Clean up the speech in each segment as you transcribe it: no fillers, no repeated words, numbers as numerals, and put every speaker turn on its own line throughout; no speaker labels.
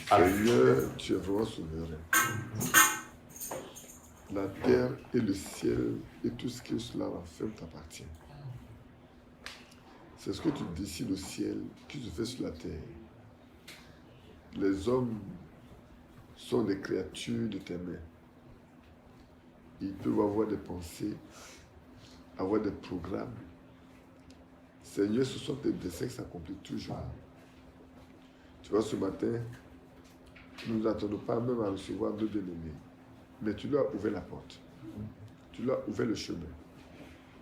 Seigneur, tu es vraiment souverain. La terre et le ciel et tout ce que cela renferme t'appartient. C'est ce que tu décides au ciel qui se fait sur la terre. Les hommes sont des créatures de tes mains. Ils peuvent avoir des pensées, avoir des programmes. Seigneur, ce sont tes desseins qui s'accomplissent toujours. Tu vois, ce matin, nous n'attendons pas même à recevoir nos bien-aimés. Mais tu leur as ouvert la porte. Tu leur as ouvert le chemin.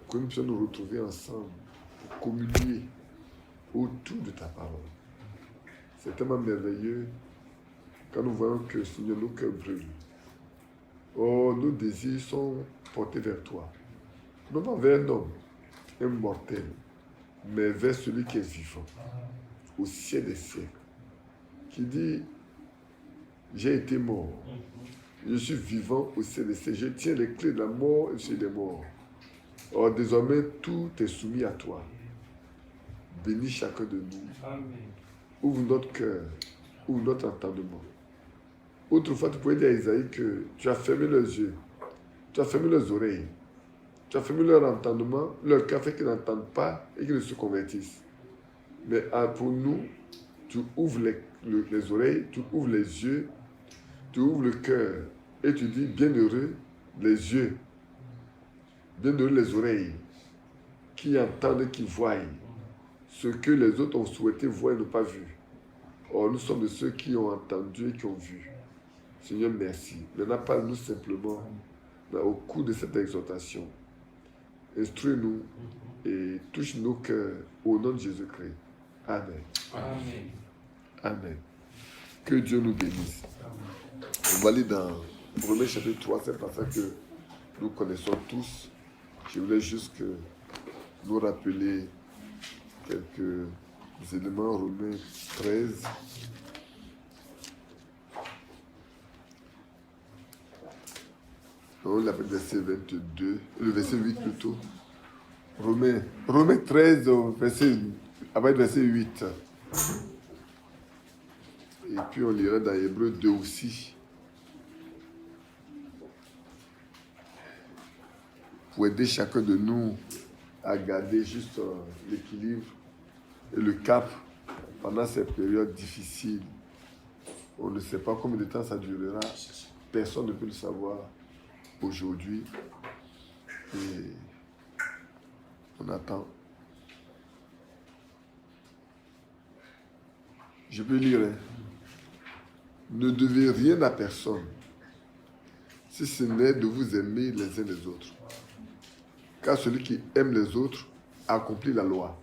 Pour que nous puissions nous retrouver ensemble, pour communier autour de ta parole. C'est tellement merveilleux quand nous voyons que, Seigneur, nos cœurs brûlent. Oh, nos désirs sont portés vers toi. Non pas vers un homme, un mortel, mais vers celui qui est vivant, au ciel des siècles, qui dit, j'ai été mort, je suis vivant au ciel des siècles, je tiens les clés de la mort et chez les morts. Oh, désormais, tout est soumis à toi. Bénis chacun de nous.
Amen.
Ouvre notre cœur, ouvre notre entendement. Autrefois, tu pouvais dire à Isaïe que tu as fermé leurs yeux, tu as fermé leurs oreilles, tu as fermé leur entendement, leur cœur fait qu'ils n'entendent pas et qu'ils ne se convertissent. Mais pour nous, tu ouvres les oreilles, tu ouvres les yeux, tu ouvres le cœur et tu dis bienheureux les yeux, bienheureux les oreilles qui entendent et qui voient ce que les autres ont souhaité voir et n'ont pas vu. Or, nous sommes de ceux qui ont entendu et qui ont vu. Seigneur, merci. Maintenant, parle-nous simplement au cours de cette exhortation. Instruis-nous et touche nos cœurs au nom de Jésus-Christ. Amen.
Amen.
Amen. Que Dieu nous bénisse. On va aller dans Romains chapitre 3, c'est un passage que nous connaissons tous. Je voulais juste que nous rappeler quelques éléments. Romains 13. On l'appelle verset 22, le verset 8 plutôt. Romains 13, verset 8. Et puis on lira dans Hébreux 2 aussi. Pour aider chacun de nous à garder juste l'équilibre et le cap pendant ces périodes difficiles. On ne sait pas combien de temps ça durera. Personne ne peut le savoir aujourd'hui. Et on attend. Je peux lire. Ne devez rien à personne, si ce n'est de vous aimer les uns les autres. Car celui qui aime les autres accomplit la loi.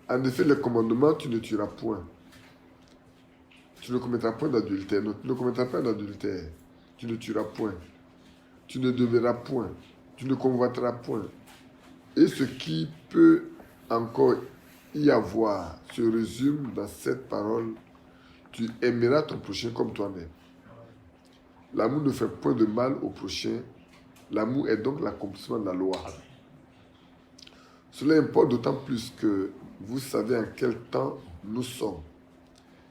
En effet, le commandement, tu ne tueras point. Tu ne commettras point d'adultère. Non, tu ne commettras pas d'adultère. Tu ne tueras point. Tu ne devras point. Tu ne convoiteras point. Et ce qui peut encore y avoir se résume dans cette parole: tu aimeras ton prochain comme toi-même. L'amour ne fait point de mal au prochain. L'amour est donc l'accomplissement de la loi. Cela importe d'autant plus que vous savez en quel temps nous sommes.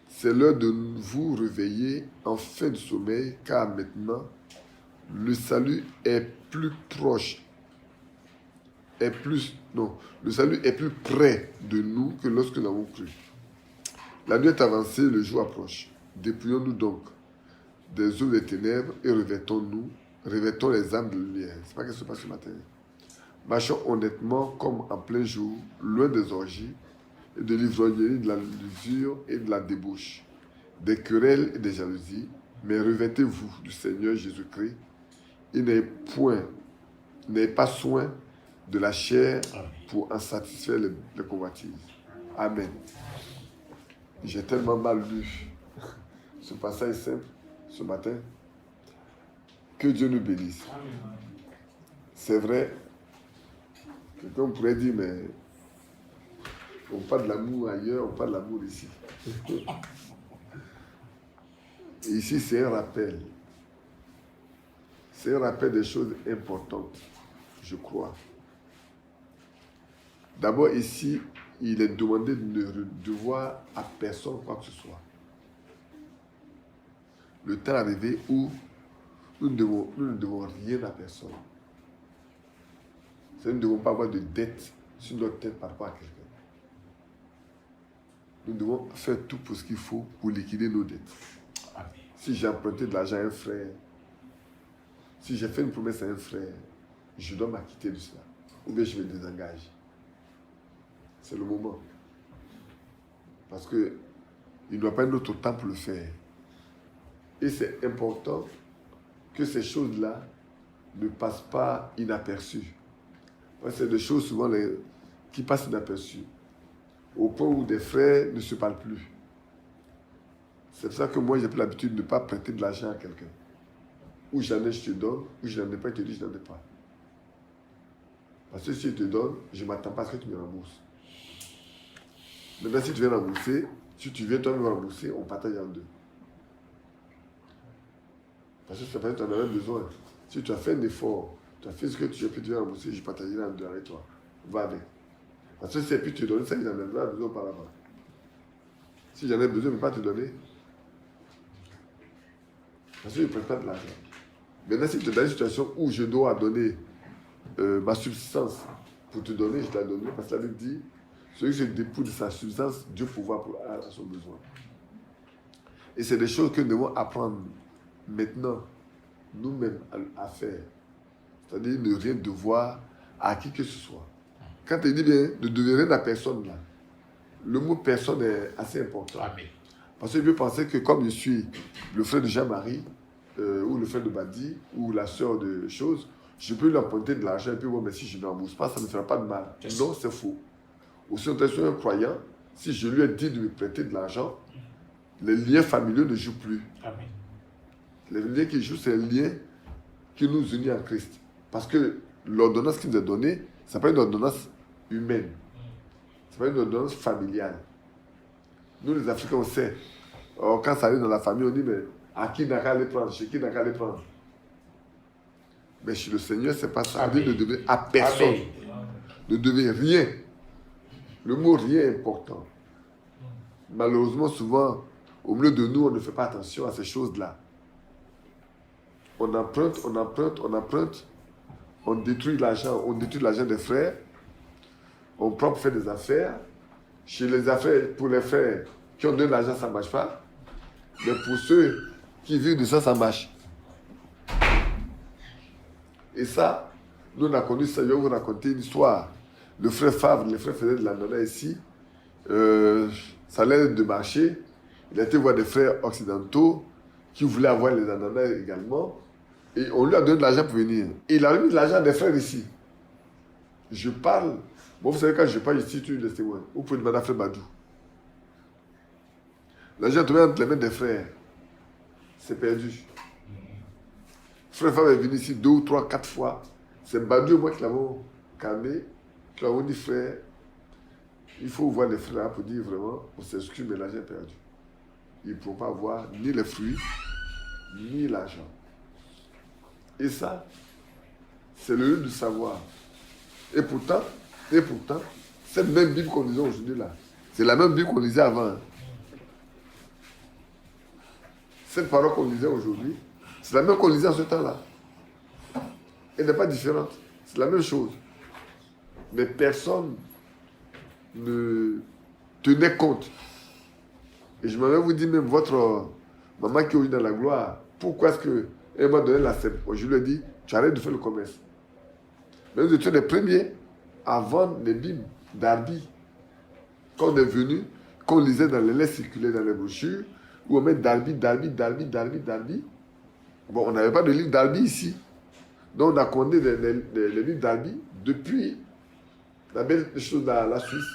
C'est l'heure de vous réveiller en fin de sommeil, car maintenant, le salut est plus proche. Le salut est plus près de nous que lorsque nous l'avons cru. La nuit est avancée, le jour approche. Dépouillons-nous donc des œuvres des ténèbres et revêtons les âmes de lumière. C'est pas ce qui se passe ce matin. Marchons honnêtement comme en plein jour, loin des orgies et de l'ivrognerie, de la l'usure et de la débauche, des querelles et des jalousies, mais revêtez-vous du Seigneur Jésus-Christ et n'ayez pas soin de la chair pour en satisfaire les convoitises. Amen. J'ai tellement mal lu ce passage simple ce matin. Que Dieu nous bénisse. C'est vrai, quelqu'un pourrait dire, mais on parle de l'amour ailleurs, on parle de l'amour ici. Et ici, c'est un rappel. C'est un rappel des choses importantes, je crois. D'abord, ici, il est demandé de ne devoir à personne quoi que ce soit. le temps est arrivé où nous ne devons rien à personne. Nous ne devons pas avoir de dette sur notre tête par rapport à quelqu'un. Nous devons faire tout pour ce qu'il faut pour liquider nos dettes. Amen. Si j'ai emprunté de l'argent à un frère, si j'ai fait une promesse à un frère, je dois m'acquitter de cela. Ou bien je me désengage. C'est le moment. Parce qu'il ne doit pas être notre temps pour le faire. Et c'est important que ces choses-là ne passent pas inaperçues. C'est des choses souvent qui passent inaperçues. Au point où des frères ne se parlent plus. C'est pour ça que moi j'ai pris l'habitude de ne pas prêter de l'argent à quelqu'un. Ou j'en ai, je te donne, ou je n'en ai pas, je te dis, je n'en ai pas. Parce que si je te donne, je ne m'attends pas à ce que tu me rembourses. Maintenant, si tu viens rembourser, si tu viens toi-même rembourser, on partage en deux. Parce que ça veut dire que tu en avais besoin. Si tu as fait un effort, tu as fait ce que tu as pu te faire rembourser, je partagerai en deux avec toi. Va avec. Parce que si puis te donner ça, j'en ai besoin auparavant. Si j'en ai besoin, je ne peux pas te donner. Parce que je ne prête pas de l'argent. Maintenant, si tu es dans une situation où je dois donner ma subsistance pour te donner, je dois donner. Parce que la Bible dit, celui qui se dépouille de sa subsistance, Dieu pourvoit à son besoin. Et c'est des choses que nous devons apprendre maintenant, nous-mêmes, à faire. C'est-à-dire ne rien devoir à qui que ce soit. Quand tu dis bien, ne devez rien à personne, là, le mot personne est assez important. Amen. Parce que je peux penser que comme je suis le frère de Jean-Marie, ou le frère de Badi, ou la sœur de choses, je peux lui emprunter de l'argent et puis bon, mais si je ne rembourse pas, ça ne me fera pas de mal. Non, c'est faux. Aussi, on est un croyant, si je lui ai dit de me prêter de l'argent, les liens familiaux ne jouent plus. Amen. Les liens qui jouent, c'est les liens qui nous unissent en Christ. Parce que l'ordonnance qu'il nous a donnée, ce n'est pas une ordonnance humaine. Ce n'est pas une ordonnance familiale. Nous, les Africains, on sait. Or, quand ça arrive dans la famille, on dit, mais à qui n'a qu'à les prendre? Chez qui n'a qu'à les prendre? Mais chez le Seigneur, ce n'est pas ça. Dieu ne devait à personne. Amen. Ne devait rien. Le mot rien est important. Malheureusement, souvent, au milieu de nous, on ne fait pas attention à ces choses-là. On emprunte, on détruit l'argent des frères, on prend pour faire des affaires. Chez les affaires, pour les frères qui ont donné de l'argent, ça ne marche pas. Mais pour ceux qui vivent de ça, ça marche. Et ça, nous on a connu ça, je vais vous raconter une histoire. Le frère Favre, les frères faisaient de l'ananas ici. Ça allait de marcher. Il a été voir des frères occidentaux qui voulaient avoir les ananas également. Et on lui a donné de l'argent pour venir. Et il a remis de l'argent à des frères ici. Je parle. Bon, vous savez, quand je parle ici, tu es le témoin. Vous pouvez demander à frère Badou. L'argent est tombé entre les mains des frères. C'est perdu. Frère Favre est venu ici 2 ou 3, 4 fois. C'est Badou et moi qui l'avons calmé. Qui l'avons dit, frère, il faut voir les frères pour dire vraiment, on s'excuse, mais l'argent est perdu. Ils ne pourront pas avoir ni les fruits, ni l'argent. Et ça, c'est le lieu du savoir. Et pourtant, cette même Bible qu'on lisait aujourd'hui là, c'est la même Bible qu'on lisait avant. Cette parole qu'on lisait aujourd'hui, c'est la même qu'on lisait en ce temps-là. Elle n'est pas différente. C'est la même chose. Mais personne ne tenait compte. Et je m'avais vous dit même votre maman qui est dans la gloire, pourquoi est-ce qu'elle m'a donné la sève? Je lui ai dit, tu arrêtes de faire le commerce. Mais nous étions les premiers à vendre les Bibles d'Arby. Quand on est venu, qu'on lisait dans les lettres circulaires, dans les brochures, où on met Darby. Bon, on n'avait pas de livre d'Arby ici. Donc on a commandé les livres d'Arby depuis la belle chose de la Suisse.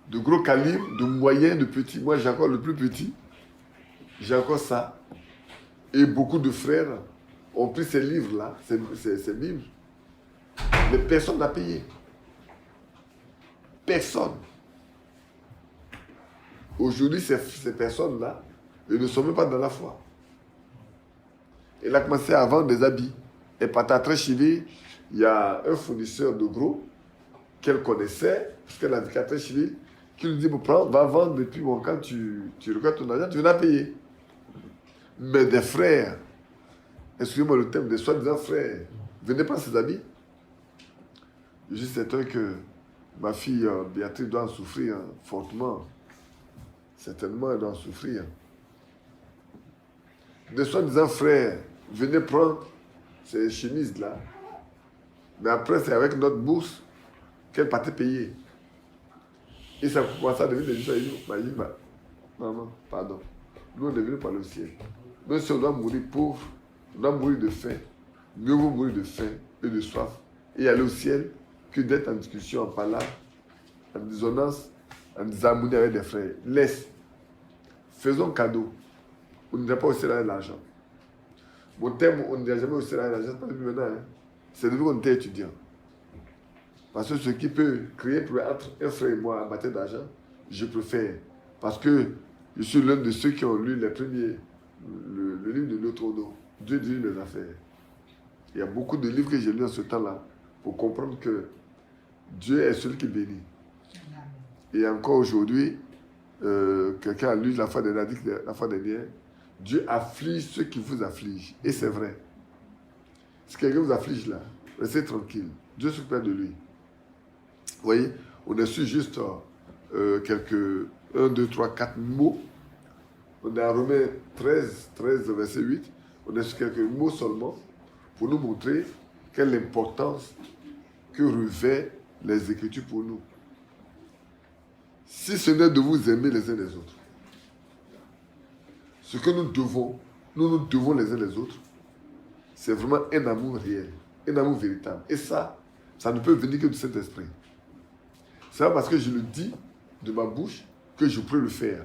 De gros calibre, de moyen, de petit. Moi, j'ai encore le plus petit. J'ai encore ça. Et beaucoup de frères ont pris ces livres-là, ces livres. Mais personne n'a payé. Personne. Aujourd'hui, ces personnes-là, ils ne sont même pas dans la foi. Elle a commencé à vendre des habits. Et patatras chili, il y a un fournisseur de gros qu'elle connaissait, parce qu'elle a vu qu'à Trècheville, qui lui dit, va vendre, et puis bon, quand tu regardes ton argent, tu vas payer. Mais des frères, excusez-moi le terme, des soi-disant frères, venaient prendre ses habits. Je suis certain que ma fille Béatrice doit en souffrir fortement. Certainement, elle doit en souffrir. Des soi-disant frères venaient prendre ces chemises là. Mais après, c'est avec notre bourse qu'elle partait payer. Et ça commençait à devenir des histoires. Il dit, maman, pardon. Nous, on est venus par le ciel. Même si on doit mourir pauvre, on doit mourir de faim. Mieux vaut mourir de faim et de soif et aller au ciel que d'être en discussion, en palabre, en dissonance, en désharmonie avec des frères. Laisse. Faisons cadeau. On ne dira pas au ciel avec l'argent. Mon terme, on ne dira jamais au ciel avec l'argent, c'est pas depuis maintenant. Hein. C'est depuis qu'on était étudiant. Parce que ce qui peut créer entre un frère et moi en matière d'argent, je préfère. Parce que je suis l'un de ceux qui ont lu les premiers, le livre de Neutrono, Dieu dirige les affaires. Il y a beaucoup de livres que j'ai lus en ce temps-là pour comprendre que Dieu est celui qui bénit. Et encore aujourd'hui, quelqu'un a lu la fois dernière, Dieu afflige ceux qui vous affligent. Et c'est vrai. Si quelqu'un vous afflige là, restez tranquille. Dieu s'occupe de lui. Vous voyez, on a su juste quelques 1, 2, 3, 4 mots. On est à Romains 13, verset 8. On a su quelques mots seulement pour nous montrer quelle importance que revêt les Écritures pour nous. Si ce n'est de vous aimer les uns les autres, ce que nous devons les uns les autres, c'est vraiment un amour réel, un amour véritable. Et ça ne peut venir que du Saint-Esprit. C'est pas parce que je le dis de ma bouche que je peux le faire.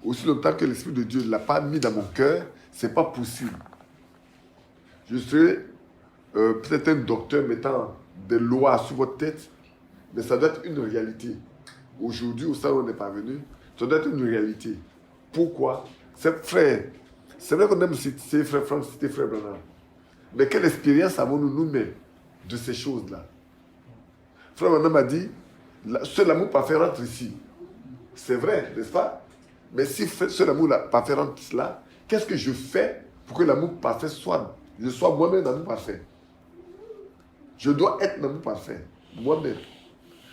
Aussi longtemps que l'Esprit de Dieu ne l'a pas mis dans mon cœur, ce n'est pas possible. Je serai peut-être un docteur mettant des lois sur votre tête, mais ça doit être une réalité. Aujourd'hui, au stade où on est parvenu, ça doit être une réalité. Pourquoi? C'est vrai qu'on aime citer frère Franck, citer frère Branham. Mais quelle expérience avons-nous nous-mêmes de ces choses-là? Frère Branham a dit, seul l'amour parfait rentre ici. C'est vrai, n'est-ce pas? Mais si seul l'amour parfait rentre là, qu'est-ce que je fais pour que l'amour parfait soit, je sois moi-même l'amour parfait? Je dois être l'amour parfait, moi-même.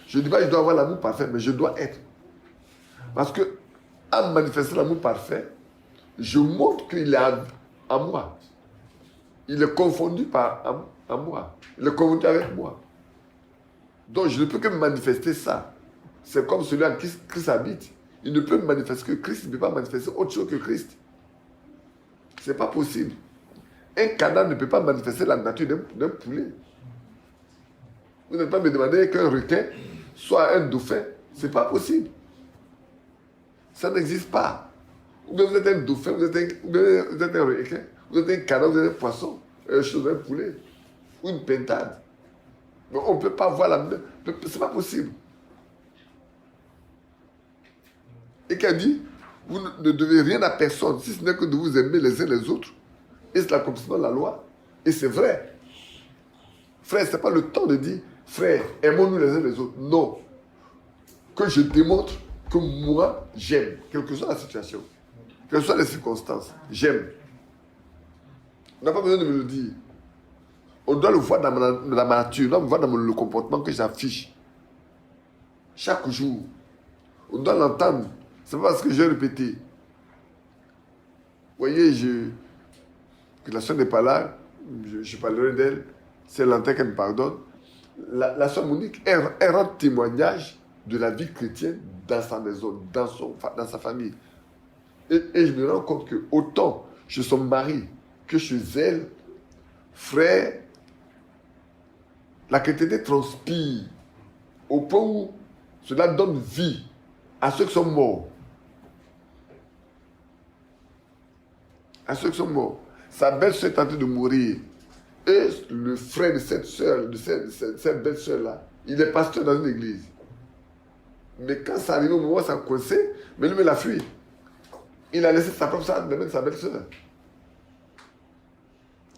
Je ne dis pas que je dois avoir l'amour parfait, mais je dois être. Parce que, en manifestant l'amour parfait, je montre qu'il est en moi. Il est confondu en moi. Il est confondu avec moi. Donc, je ne peux que manifester ça. C'est comme celui en qui Christ habite. Il ne peut manifester que Christ. Il ne peut pas manifester autre chose que Christ. Ce n'est pas possible. Un canard ne peut pas manifester la nature d'un poulet. Vous n'allez pas me demander qu'un requin soit un dauphin. Ce n'est pas possible. Ça n'existe pas. Ou bien vous êtes un dauphin, vous êtes un requin, vous êtes un canard, vous êtes un poisson, un poulet, ou une pintade. Mais on ne peut pas voir la même. Ce n'est pas possible. Et qu'elle dit, vous ne devez rien à personne, si ce n'est que de vous aimer les uns les autres. Et c'est l'accomplissement de la loi. Et c'est vrai. Frère, ce n'est pas le temps de dire, frère, aimons-nous les uns les autres. Non. Que je démontre que moi, j'aime, quelle que soit la situation, quelles que soient les circonstances, j'aime. On n'a pas besoin de me le dire. On doit le voir dans ma nature, on doit le voir dans le comportement que j'affiche. Chaque jour. On doit l'entendre. C'est pas parce que j'ai répété. Vous voyez, que la soeur n'est pas là, je parlerai d'elle, c'est l'entend qu'elle me pardonne. La soeur Monique, elle rend témoignage de la vie chrétienne dans sa maison, dans sa famille. Et je me rends compte que autant chez son mari que chez elle, frère, la chrétienté transpire au point où cela donne vie à ceux qui sont morts. À ceux qui sont morts. Sa belle-sœur est en train de mourir. Et le frère de cette sœur, de cette belle-sœur-là, il est pasteur dans une église. Mais quand ça arrive au moment où ça a coincé, mais lui, il a fui. Il a laissé sa propre sœur, même sa belle-sœur.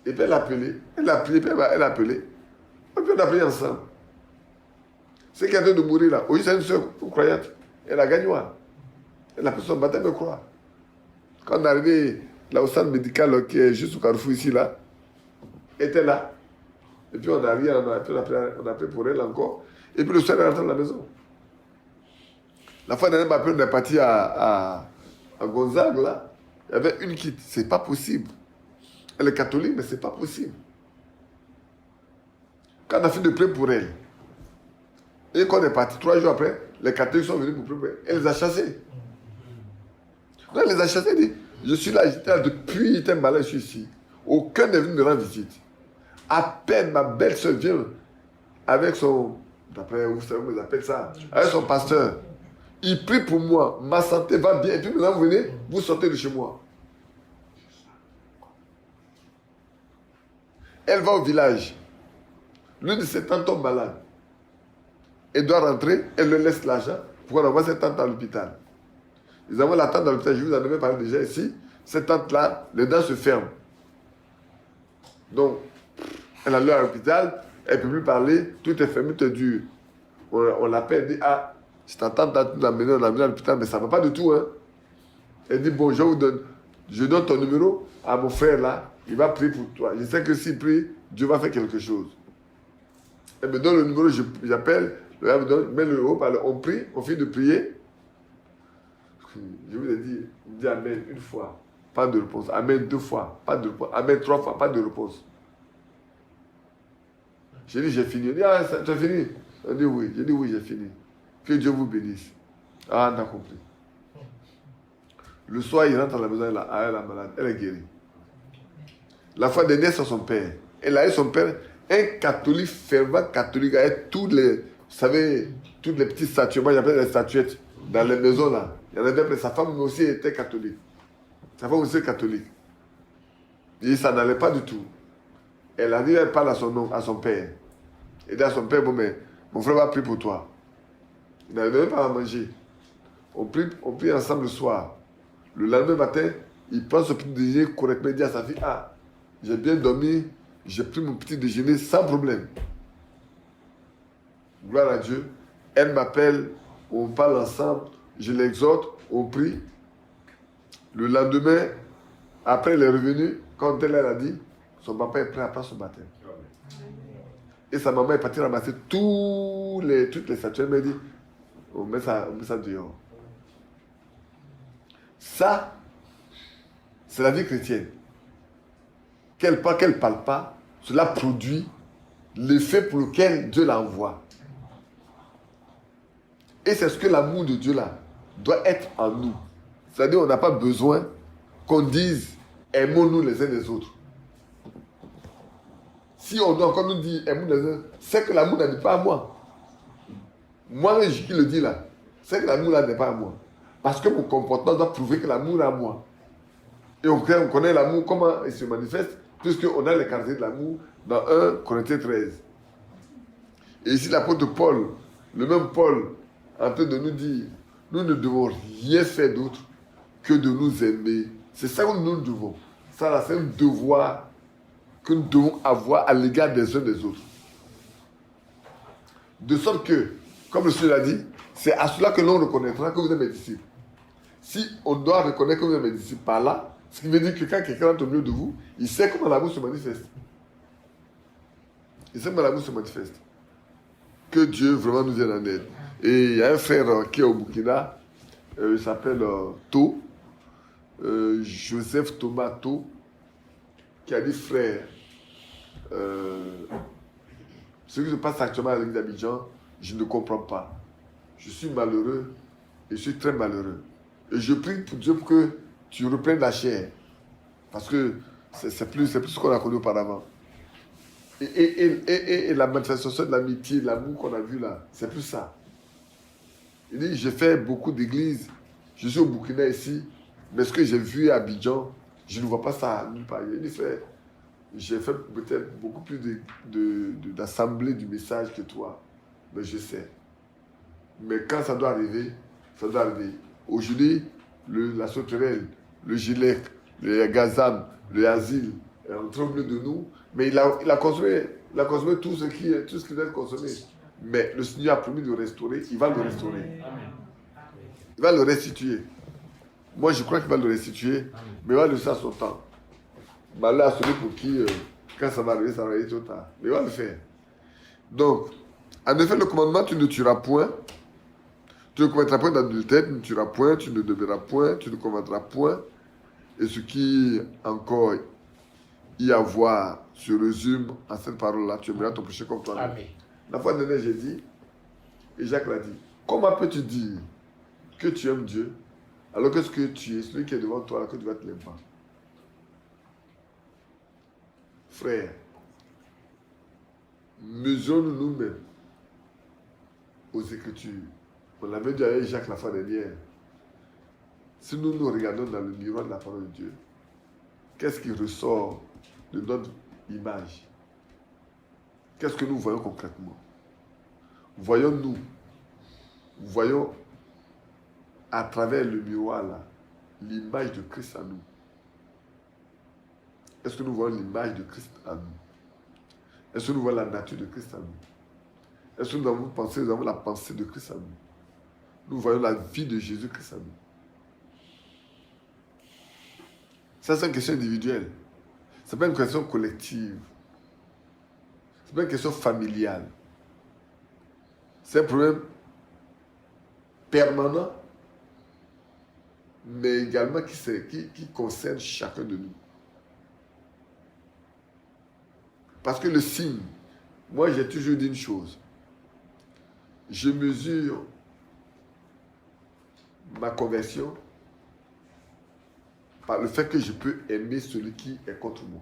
Et puis elle a appelé. Elle a appelé, puis elle a appelé. Et puis on a prié ensemble. C'est qui est en train de mourir là. Aujourd'hui, c'est une sœur croyante. Elle a gagné. Elle a fait son baptême de croix. Quand on est arrivé là, au centre médical qui est juste au carrefour ici, là, était là. Et puis on a rien, on a appelé pour elle encore. Et puis le soir, elle est rentrée à la maison. La fois dernière, ma on est parti à Gonzague, là. Il y avait une qui, c'est pas possible. Elle est catholique, mais c'est pas possible. Quand on a fini de prier pour elle, et quand on est parti, 3 jours après, les catholiques sont venus pour prier pour elle. Elle les a chassés. Non, elle les a chassés. Elle dit, je suis là, j'étais là depuis, j'étais malade, je suis ici. Aucun n'est venu me rendre visite. À peine ma belle-sœur vient avec son, d'après, vous savez comment ils appellent ça, avec son pasteur. Il prie pour moi, ma santé va bien. Et puis maintenant, vous venez, vous sortez de chez moi. Elle va au village. L'une de ses tantes tombe malade. Elle doit rentrer, elle lui laisse l'argent pour envoyer cette tante à l'hôpital. Ils envoient la tante à l'hôpital, je vous en avais parlé déjà ici. Cette tante-là, les dents se ferment. Donc, elle a allé à l'hôpital, elle ne peut plus parler, tout est fermé, tout est dur. On l'appelle, elle dit, ah, je t'entends, tu l'as amené à l'hôpital, mais ça ne va pas du tout. Hein. Elle dit, bon, je donne ton numéro à mon frère là, il va prier pour toi. Je sais que s'il prie, Dieu va faire quelque chose. Elle me donne le numéro, j'appelle, le gars me donne, met le haut, on prie, on finit de prier. Je vous ai dit, il dit Amen une fois, pas de réponse. Amen 2 fois, pas de réponse. Amen 3 fois, pas de réponse. J'ai dit, j'ai fini. Il dit, ah, tu as fini? On dit oui. J'ai dit oui, j'ai fini. Que Dieu vous bénisse. Ah, on a compris. Le soir, il rentre à la maison, elle est malade, elle est guérie. La fois dernière, c'est son père. Elle a eu son père, un catholique, fervent catholique, avec tous les, vous savez, toutes les petites statuettes. Moi, j'appelle les statuettes dans les maisons là. Il y en avait plein. Sa femme aussi était catholique. Sa femme aussi est catholique. Et ça n'allait pas du tout. Elle arrive, elle parle à son père. Elle dit à son père, bon, mais mon frère va prier pour toi. Il n'avait même pas à manger. On prie ensemble le soir. Le lendemain matin, il prend son petit déjeuner correctement. Il dit à sa fille, ah, j'ai bien dormi, j'ai pris mon petit déjeuner sans problème. Gloire à Dieu. Elle m'appelle, on parle ensemble, je l'exhorte, on prie. Le lendemain, après elle est revenue, quand elle a dit, son papa est prêt à prendre son baptême. Et sa maman est partie ramasser toutes les statuettes. Elle m'a dit, on met ça dehors. Ça, c'est la vie chrétienne. Qu'elle parle pas, cela produit l'effet pour lequel Dieu l'envoie. Et c'est ce que l'amour de Dieu là doit être en nous. C'est-à-dire, on n'a pas besoin qu'on dise aimons-nous les uns les autres. Si on doit encore nous dire aimons-nous les uns, c'est que l'amour n'est pas à moi. Moi, qui le dis là, c'est que l'amour là n'est pas à moi. Parce que mon comportement doit prouver que l'amour est à moi. Et on connaît l'amour, comment il se manifeste, puisqu'on a les qualités de l'amour dans 1 Corinthiens 13. Et ici, l'apôtre Paul, le même Paul, en train de nous dire, nous ne devons rien faire d'autre que de nous aimer. C'est ça que nous devons. Ça, c'est un devoir que nous devons avoir à l'égard des uns des autres. De sorte que, comme le Seigneur l'a dit, c'est à cela que l'on reconnaîtra que vous êtes mes disciples. Si on doit reconnaître que vous êtes mes disciples par là, ce qui veut dire que quand quelqu'un entre au milieu de vous, il sait comment l'amour se manifeste. Il sait comment l'amour se manifeste. Que Dieu vraiment nous vienne en aide. Et il y a un frère qui est au Burkina, il s'appelle To, Joseph Thomas To, qui a dit frère, ce qui se passe actuellement à l'église d'Abidjan, je ne comprends pas. Je suis malheureux et je suis très malheureux. Et je prie pour Dieu pour que tu reprennes la chair. Parce que c'est plus ce qu'on a connu auparavant. Et la manifestation de l'amitié, de l'amour qu'on a vu là, c'est plus ça. Il dit, j'ai fait beaucoup d'églises, je suis au Burkina ici, mais ce que j'ai vu à Abidjan, je ne vois pas ça nulle part. Il dit, frère, j'ai fait peut-être beaucoup plus d'assemblées du message que toi, mais je sais. Mais quand ça doit arriver, ça doit arriver. Aujourd'hui, la sauterelle, le gilet, le gazam, le asile est entré au milieu de nous, mais il a consommé tout ce qui doit être consommé. Mais le Seigneur a promis de restaurer, il va le restaurer. Il va le restituer. Moi, je crois qu'il va le restituer, mais il va le faire à son temps. Malheur à celui pour qui, quand ça va arriver trop tard. Mais il va le faire. Donc, en effet, le commandement, tu ne tueras point. Tu ne commettras point d'adultère, tu ne tueras point, tu ne deviendras point, tu ne commettras point. Et ce qui encore y a à voir se résume à cette parole-là. Tu aimeras ton péché comme toi.
Amen.
La fois dernière, j'ai dit, et Jacques l'a dit, comment peux-tu dire que tu aimes Dieu alors que ce que tu es, celui qui est devant toi, alors que tu vas te l'aimer pas? Frère, mesurons-nous nous-mêmes aux Écritures. On l'avait dit avec Jacques la fois dernière. Si nous nous regardons dans le miroir de la parole de Dieu, qu'est-ce qui ressort de notre image? Qu'est-ce que nous voyons concrètement? Voyons-nous, voyons à travers le miroir là, l'image de Christ en nous. Est-ce que nous voyons l'image de Christ en nous? Est-ce que nous voyons la nature de Christ en nous? Est-ce que nous avons la pensée de Christ en nous? Nous voyons la vie de Jésus-Christ en nous. Ça, c'est une question individuelle. Ce n'est pas une question collective. Ce n'est pas une question familiale. C'est un problème permanent, mais également qui concerne chacun de nous. Parce que le signe, moi j'ai toujours dit une chose. Je mesure ma conversion par le fait que je peux aimer celui qui est contre moi.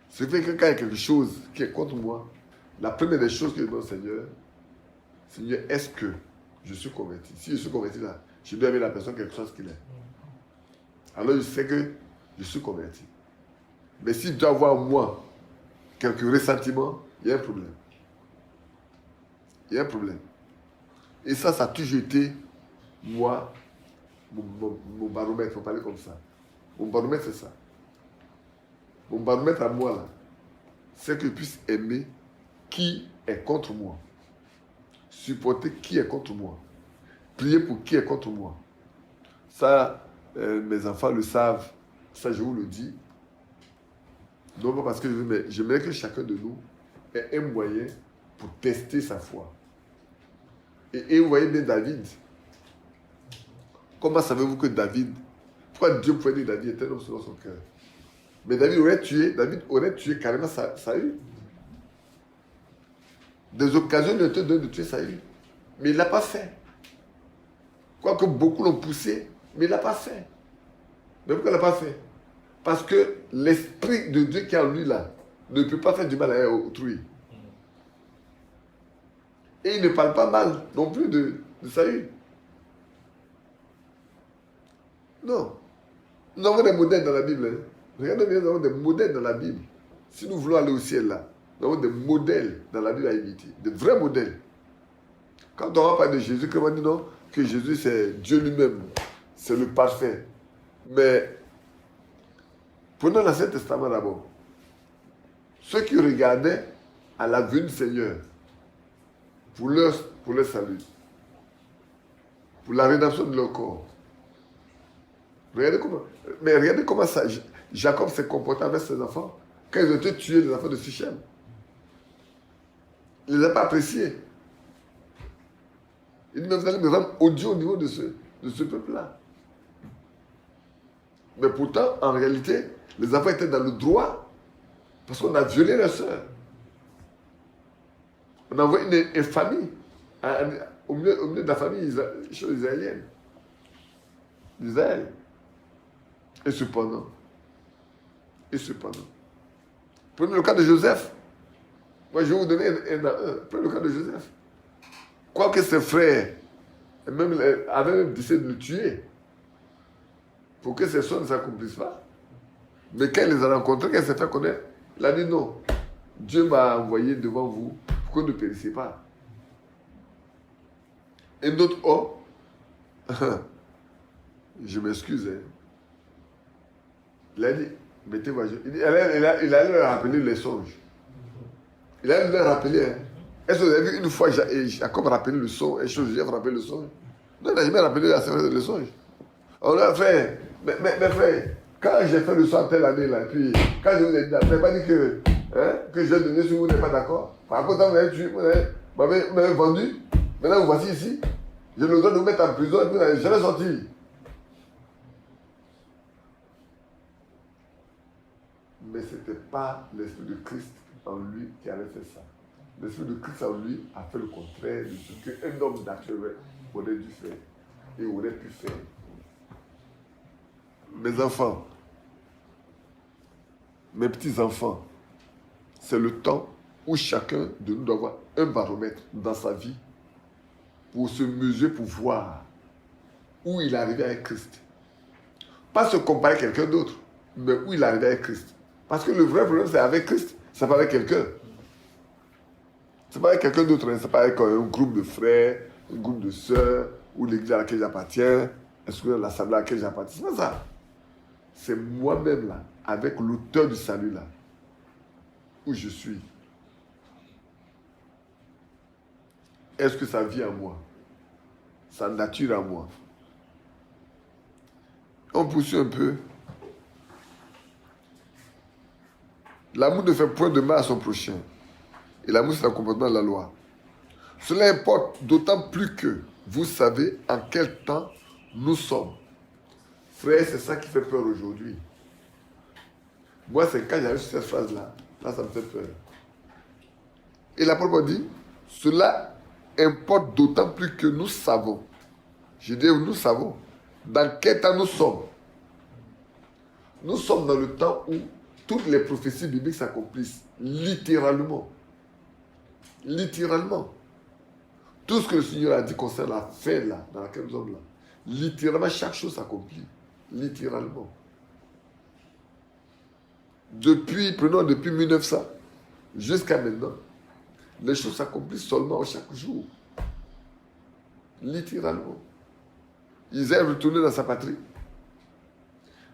Ce qui fait que quand il y a quelque chose qui est contre moi, la première des choses que je demande au Seigneur, Seigneur, est-ce que je suis converti? Si je suis converti là, je dois aimer la personne quelque chose qu'il est. Alors je sais que je suis converti. Mais s'il doit avoir en moi quelques ressentiments, il y a un problème. Il y a un problème. Et ça a toujours été, moi, mon baromètre, il faut parler comme ça. Mon baromètre, c'est ça. Mon baromètre à moi, là, c'est que je puisse aimer qui est contre moi. Supporter qui est contre moi. Prier pour qui est contre moi. Ça, mes enfants le savent. Ça, je vous le dis. Non pas parce que je veux, mais j'aimerais que chacun de nous ait un moyen pour tester sa foi. Et vous voyez bien David. Comment savez-vous que David, pourquoi Dieu pouvait dire David était un homme selon son cœur? Mais David aurait tué carrément Saül. Des occasions lui ont été données de tuer Saül. Mais il ne l'a pas fait. Quoique beaucoup l'ont poussé, mais il ne l'a pas fait. Mais pourquoi il ne l'a pas fait? Parce que l'esprit de Dieu qui est en lui là ne peut pas faire du mal à autrui. Et il ne parle pas mal non plus de Saül. Non. Nous avons des modèles dans la Bible. Hein. Regardez bien, nous avons des modèles dans la Bible. Si nous voulons aller au ciel là, nous avons des modèles dans la Bible à imiter. Des vrais modèles. Quand on va parler de Jésus, comment on dit non? Que Jésus c'est Dieu lui-même. C'est le parfait. Mais prenons l'Ancien Testament d'abord. Ceux qui regardaient à la vue du Seigneur pour leur salut, pour la rédemption de leur corps. Regardez comment ça, Jacob s'est comporté avec ses enfants quand ils ont été tués, les enfants de Sichem. Il ne les a pas appréciés. Il dit, mais vous allez me rendre odieux au niveau de ce peuple-là. Mais pourtant, en réalité, les enfants étaient dans le droit parce qu'on a violé leur sœur. On a envoyé une famille au milieu de la famille israélienne. D'Israël. Et cependant, prenez le cas de Joseph. Moi, je vais vous donner un à un. Prenez le cas de Joseph. Quoique ses frères avaient même décidé de le tuer pour que ses soins ne s'accomplissent pas. Mais quand il les a rencontrés, quand il s'est fait connaître, il a dit non. Dieu m'a envoyé devant vous pour que vous ne périssiez pas. Et d'autres, oh, je m'excuse. Hein. Il a dit, mettez-moi. Il allait leur rappeler les songes. Il allait leur rappeler. Hein. Est-ce que vous avez vu une fois Jacob rappeler le songe et Joseph rappeler le songe? Non, il n'a jamais rappelé la séance de songe. On a fait, mais frère, quand j'ai fait le soin telle année, là, puis quand je vous ai dit, vous n'avez pas dit que j'ai donné si vous n'êtes pas d'accord. Par contre, vous m'avez tué, vous m'avez vendu. Maintenant, vous voici ici. J'ai le droit de vous mettre en prison et puis vous n'allez jamais sortir. Mais ce n'était pas l'Esprit de Christ en lui qui avait fait ça. L'Esprit de Christ en lui a fait le contraire de ce qu'un homme naturel aurait dû faire et aurait pu faire. Mes enfants, mes petits-enfants, c'est le temps où chacun de nous doit avoir un baromètre dans sa vie pour se mesurer, pour voir où il est arrivé avec Christ. Pas se comparer à quelqu'un d'autre, mais où il est arrivé avec Christ. Parce que le vrai problème, c'est avec Christ, c'est pas avec quelqu'un. C'est pas avec quelqu'un d'autre, hein. C'est pas avec un groupe de frères, un groupe de sœurs, ou l'église à laquelle j'appartiens, l'assemblée à laquelle j'appartiens. C'est pas ça. C'est moi-même là, avec l'auteur du salut là, où je suis. Est-ce que ça vit en moi? Sa nature en moi? On poursuit un peu. L'amour ne fait point de mal à son prochain. Et l'amour, c'est le comportement de la loi. Cela importe d'autant plus que vous savez en quel temps nous sommes. Frère, c'est ça qui fait peur aujourd'hui. Moi, c'est quand j'arrive sur cette phrase-là, là, ça me fait peur. Et l'apôtre dit, cela importe d'autant plus que nous savons. Je dis, nous savons. Dans quel temps nous sommes? Nous sommes dans le temps où toutes les prophéties bibliques s'accomplissent, littéralement. Littéralement. Tout ce que le Seigneur a dit concernant la fin là, dans laquelle nous sommes là, littéralement, chaque chose s'accomplit. Littéralement. Prenons depuis 1900 jusqu'à maintenant, les choses s'accomplissent seulement chaque jour. Littéralement. Israël est retourné dans sa patrie.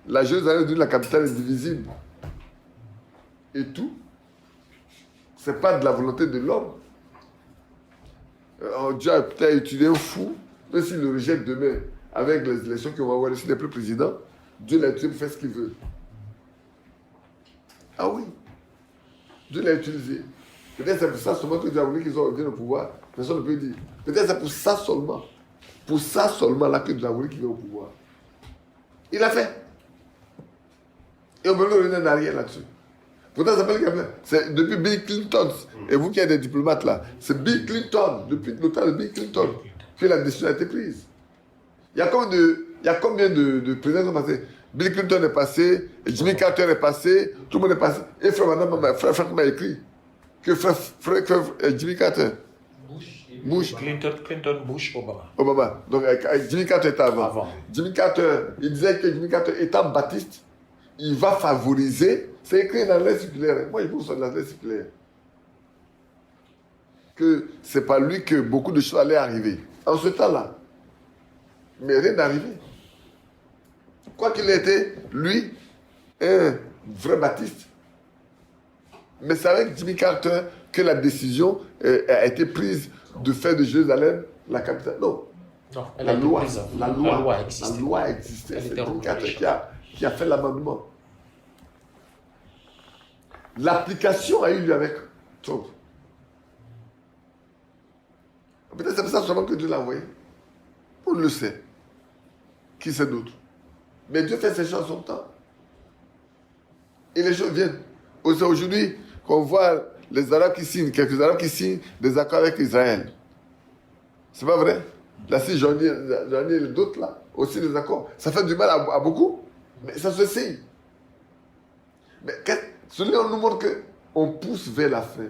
La Jérusalem est devenue la capitale indivisible. Et tout, ce n'est pas de la volonté de l'homme. Dieu a peut-être étudié un fou, même s'il le rejette demain, avec les élections qu'on va avoir, s'il n'est plus président, Dieu l'a utilisé pour faire ce qu'il veut. Ah oui, Dieu l'a utilisé. Peut-être c'est pour ça seulement que Dieu a voulu qu'ils reviennent au pouvoir. Personne ne peut dire. Peut-être c'est pour ça seulement. Pour ça seulement là que Dieu a voulu qu'ils viennent au pouvoir. Il l'a fait. Et on peut le revenir en arrière là-dessus. Pourtant, ça s'appelle c'est depuis Bill Clinton. Et vous qui êtes des diplomates là, c'est Bill Clinton, depuis le temps de Bill Clinton, que la décision a été prise. Il y a combien de présidents qui sont passés? Bill Clinton est passé, Jimmy Carter est passé, tout le monde est passé. Et frère Frank m'a écrit que frère Jimmy Carter. Bush.
Clinton, Bush, Obama.
Obama. Donc Jimmy Carter était avant. Jimmy Carter, il disait que Jimmy Carter étant baptiste, il va favoriser, c'est écrit dans l'air circulaire. Moi, je vous dans l'air circulaire. Que c'est par lui que beaucoup de choses allaient arriver. En ce temps-là. Mais rien n'est arrivé. Quoi qu'il ait été, lui, un vrai baptiste. Mais c'est avec Jimmy Carter que la décision a été prise de faire de Jérusalem la capitale. Non. La loi existait. C'est Jimmy Carter qui a fait l'amendement. L'application a eu lieu avec Trump. Peut-être c'est pour ça seulement que Dieu l'a envoyé. On le sait. Qui sait d'autre? Mais Dieu fait ses choses en son temps. Et les choses viennent. Aujourd'hui, qu'on voit les Arabes qui signent, quelques Arabes qui signent des accords avec Israël. C'est pas vrai? La Cisjordanie et d'autres là, aussi des accords. Ça fait du mal à beaucoup, mais ça se signe. Mais cela nous montre qu'on pousse vers la fin.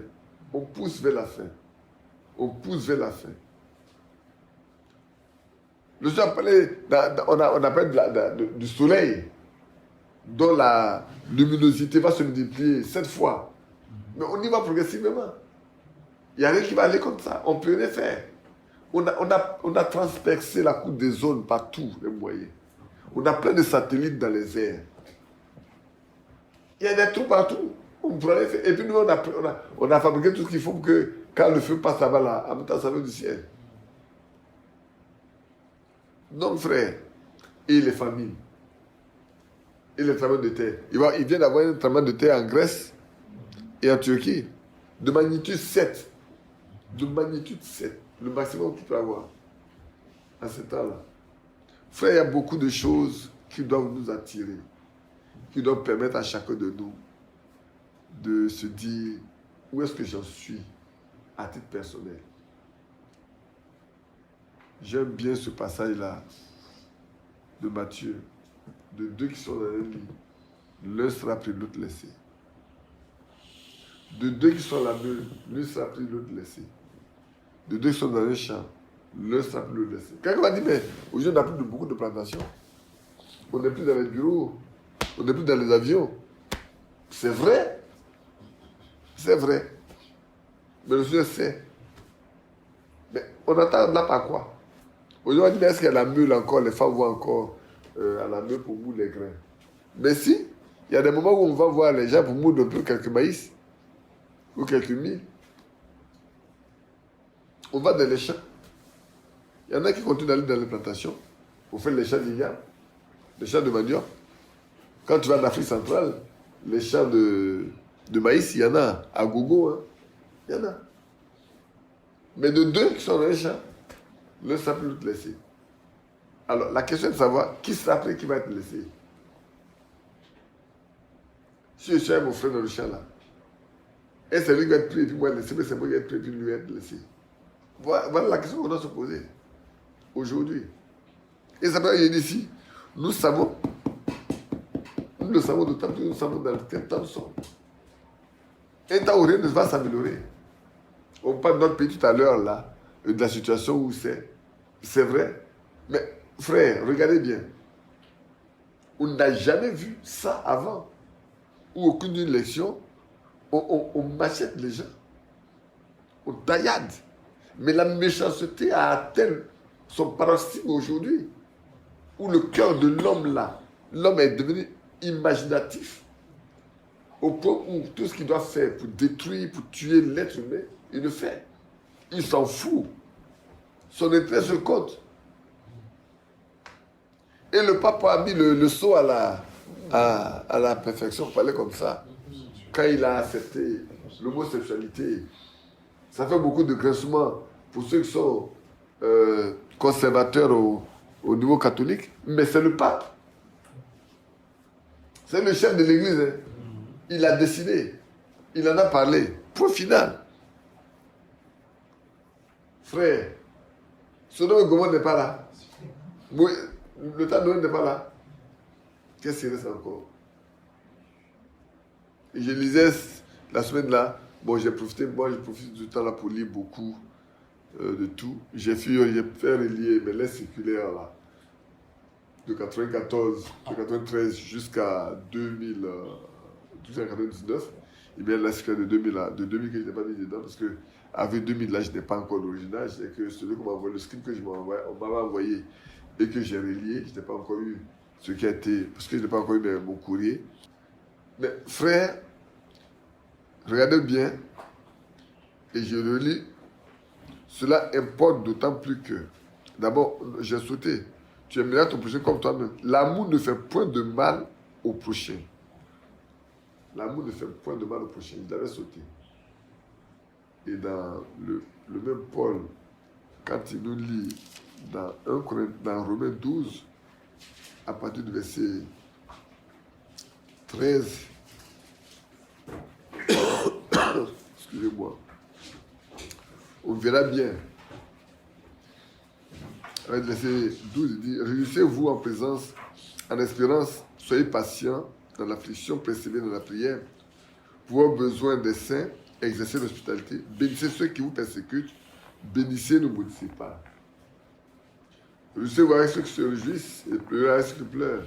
On pousse vers la fin. On pousse vers la fin. Le Seigneur parlait, on a parlé du soleil, dont la luminosité va se multiplier 7 fois. Mais on y va progressivement. Il n'y a rien qui va aller comme ça. On ne peut rien faire. On a transpercé la coupe des zones partout, les moyens. On a plein de satellites dans les airs. Il y a des trous partout. On pourrait les faire. Et puis nous, on a fabriqué tout ce qu'il faut pour que quand le feu passe là-bas, là, en même temps, ça vient du ciel. Non, frère. Et les familles. Et les tremblements de terre. Il vient d'avoir un tremblement de terre en Grèce et en Turquie. De magnitude 7. De magnitude 7. Le maximum qu'il peut avoir. À ce temps-là. Frère, il y a beaucoup de choses qui doivent nous attirer. Qui doivent permettre à chacun de nous de se dire où est-ce que j'en suis à titre personnel. J'aime bien ce passage-là de Matthieu, de deux qui sont dans un lit. L'un sera pris, l'autre laissé. De deux qui sont à la meule, l'un sera pris, l'autre laissé. De deux qui sont dans un champ, l'un sera pris, l'autre laissé. Quelqu'un va dire, mais aujourd'hui on n'a plus beaucoup de plantations. On n'est plus dans les bureaux, on n'est plus dans les avions. C'est vrai. C'est vrai. Mais le Seigneur sait. Mais on attend là par quoi? Aujourd'hui, on dit, mais est-ce qu'il y a la meule encore? Les femmes vont encore à la meule pour moudre les grains. Mais si, il y a des moments où on va voir les gens pour moudre un peu quelques maïs ou quelques mil. On va dans les champs. Il y en a qui continuent d'aller dans les plantations pour faire les champs d'Igname, les champs de manioc. Quand tu vas en Afrique centrale, les champs de maïs, il y en a à gogo. Hein. Il y en a. Mais de deux qui sont dans les champs, l'un sera plus l'autre laissé. Alors, la question est de savoir qui sera pris, qui va être laissé. Si je suis avec mon frère dans le champ là, et c'est lui qui va être pris, et puis moi laissé, mais c'est moi qui vais être pris, et puis lui va être laissé. Voilà la question qu'on doit se poser aujourd'hui. Et ça peut être ici. Nous le savons d'autant plus, nous savons dans quel temps nous sommes. Un temps où rien ne va s'améliorer. On parle de notre pays tout à l'heure là, de la situation où c'est. C'est vrai. Mais frère, regardez bien. On n'a jamais vu ça avant. Où aucune élection, on machette les gens. On taillade. Mais la méchanceté a atteint son paroxysme aujourd'hui. Où le cœur de l'homme là, l'homme est devenu imaginatif. Au point où tout ce qu'il doit faire pour détruire, pour tuer l'être humain, il le fait. Il s'en fout. Son intérêt se compte. Et le pape a mis le saut à la perfection, il fallait comme ça. Quand il a accepté l'homosexualité, ça fait beaucoup de grincements pour ceux qui sont conservateurs au niveau catholique, mais c'est le pape. C'est le chef de l'église. Hein. Il a décidé. Il en a parlé. Point final. Frère, Sodome et Gomorrhe n'est pas là. Le temps de Noël n'est pas là. Qu'est-ce qu'il reste encore? Et je lisais la semaine là, bon je profite du temps là pour lire beaucoup de tout. J'ai fait relier mes lettres circulaires là, de 94, de 93 jusqu'à 1999. Et bien la circulaire de 2000 là, de 2000 que je n'ai pas mis dedans parce que avec 2000 là je n'ai pas encore d'original, c'est que celui qu'on m'a envoyé, le script que on m'avait envoyé et que j'ai relié, je n'ai pas encore eu ce qui a été, parce que je n'ai pas encore eu mon courrier. Mais frère, regardez bien, et je le lis, cela importe d'autant plus que, d'abord, j'ai sauté, tu aimeras ton prochain comme toi-même. L'amour ne fait point de mal au prochain. L'amour ne fait point de mal au prochain. Je l'avais sauté. Et dans le même Paul, quand il nous lit dans Romains 12, à partir du verset 13, excusez-moi, on verra bien. Avec le verset 12, il dit, réjouissez-vous en présence, en espérance, soyez patients dans l'affliction, persévérez dans la prière, pour vos besoins des saints, exercez l'hospitalité, bénissez ceux qui vous persécutent, bénissez, ne maudissez pas. Réjouissez-vous avec ceux qui se réjouissent et pleurez avec ceux qui pleurent.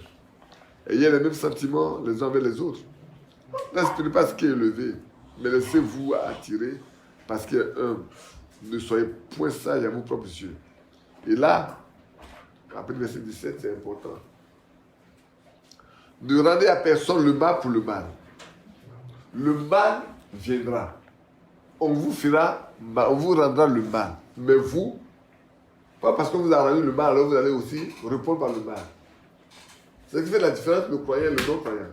Ayez les mêmes sentiments les uns avec les autres. N'aspirez pas à ce qui est élevé, mais laissez-vous attirer parce qu'il est humble. Ne soyez point sage à vos propres yeux. Et là, après le verset 17, c'est important. Ne rendez à personne le mal pour le mal. Le mal viendra. On vous rendra le mal. Mais vous, Pas parce que vous avez rendu le mal, alors vous allez aussi répondre par le mal. C'est ce qui fait la différence entre le croyant et le non-croyant.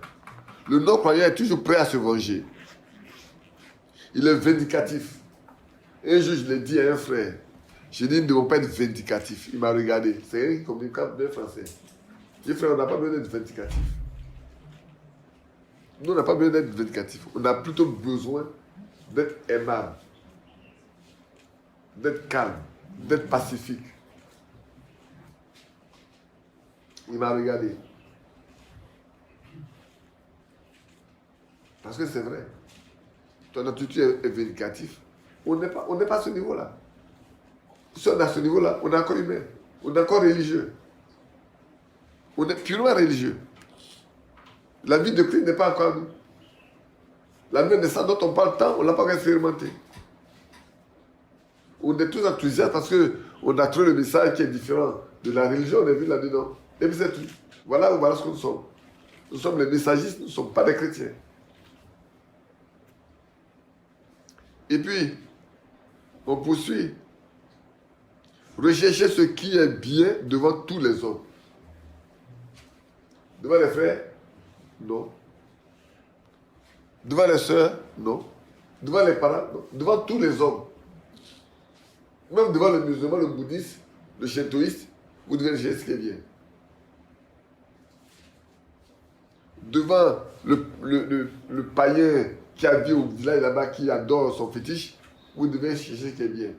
Le non-croyant est toujours prêt à se venger. Il est vindicatif. Un jour, je l'ai dit à un frère. J'ai dit, nous ne devons pas être vindicatifs. Il m'a regardé. C'est un qui communique bien français. J'ai dit, frère, on n'a pas besoin d'être vindicatif. Nous, on n'a pas besoin d'être vindicatif. On a plutôt besoin d'être aimable, d'être calme, d'être pacifique. Il m'a regardé. Parce que c'est vrai. Ton attitude est vindicatif. On n'est pas à ce niveau-là. Si on est à ce niveau-là, on est encore humain. On est encore religieux. On est purement religieux. La vie de Christ n'est pas encore nous. La vie de ça dont on parle tant, on ne l'a pas expérimenté. On est tous enthousiastes parce qu'on a trouvé le message qui est différent de la religion, on est vu là-dedans. Et puis c'est tout. Voilà ce que nous sommes. Nous sommes les messagistes, nous ne sommes pas des chrétiens. Et puis, on poursuit. Recherchez ce qui est bien devant tous les hommes. Devant les frères? Non. Devant les sœurs? Non. Devant les parents? Non. Devant tous les hommes. Même devant le musulman, le bouddhiste, le shintoïste, vous devez rechercher ce qui est bien. Devant le païen qui a vu au village là-bas, qui adore son fétiche, vous devez chercher ce qui est bien.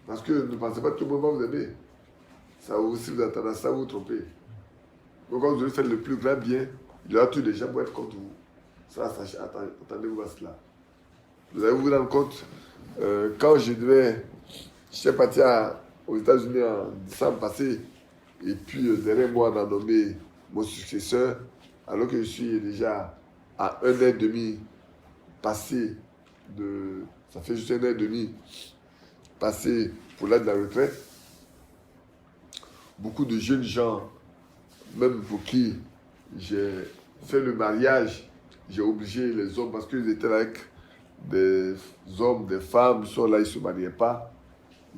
Parce que ne pensez pas que tout le monde va vous aimer. Ça aussi vous attendez, ça vous tromper. Donc quand vous devez faire le plus grand bien, il y aura tous les gens pour être contre vous. Ça, sachez, attendez-vous à cela. Vous allez vous rendre compte, quand je suis parti aux États-Unis en décembre passé, et puis derrière moi, on a nommé mon successeur, alors que je suis déjà à 1 an et demi passé ça fait juste 1 an et demi passé pour l'âge de la retraite. Beaucoup de jeunes gens, même pour qui j'ai fait le mariage, j'ai obligé les hommes, parce qu'ils étaient là avec des hommes, des femmes, ils sont là, ils ne se mariaient pas.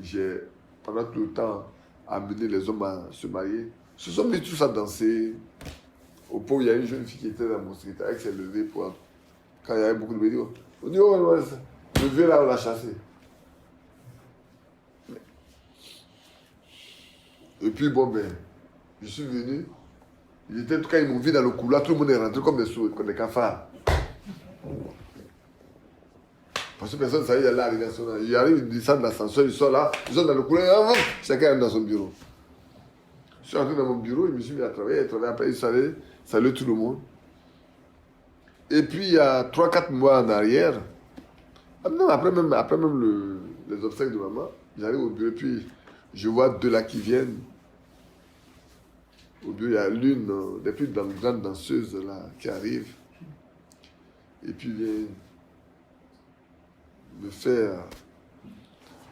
J'ai, pendant tout le temps, amené les hommes à se marier. Ils se sont mis tous à danser. Au point où il y a une jeune fille qui était dans mon secrétaire, elle s'est levée pour... Quand il y avait beaucoup de vidéos, on dit, oh, le vieux là, on l'a chassé. Et puis, bon, ben, je suis venu. Quand ils m'ont vu dans le couloir, tout le monde est rentré comme des souris, comme des cafards. Parce que personne ne savait, il y a là, il arrive, ils descendent de l'ascenseur, ils sont là, ils sont dans le couloir, chacun est dans son bureau. Je suis rentré dans mon bureau, je me suis mis à travailler, après, ils saluaient tout le monde. Et puis, il y a 3-4 mois en arrière, après même les obsèques de maman, j'arrive au bureau, puis je vois 2 là qui viennent. Au bureau, il y a l'une des plus grandes danseuses là qui arrive. Et puis, vient me faire,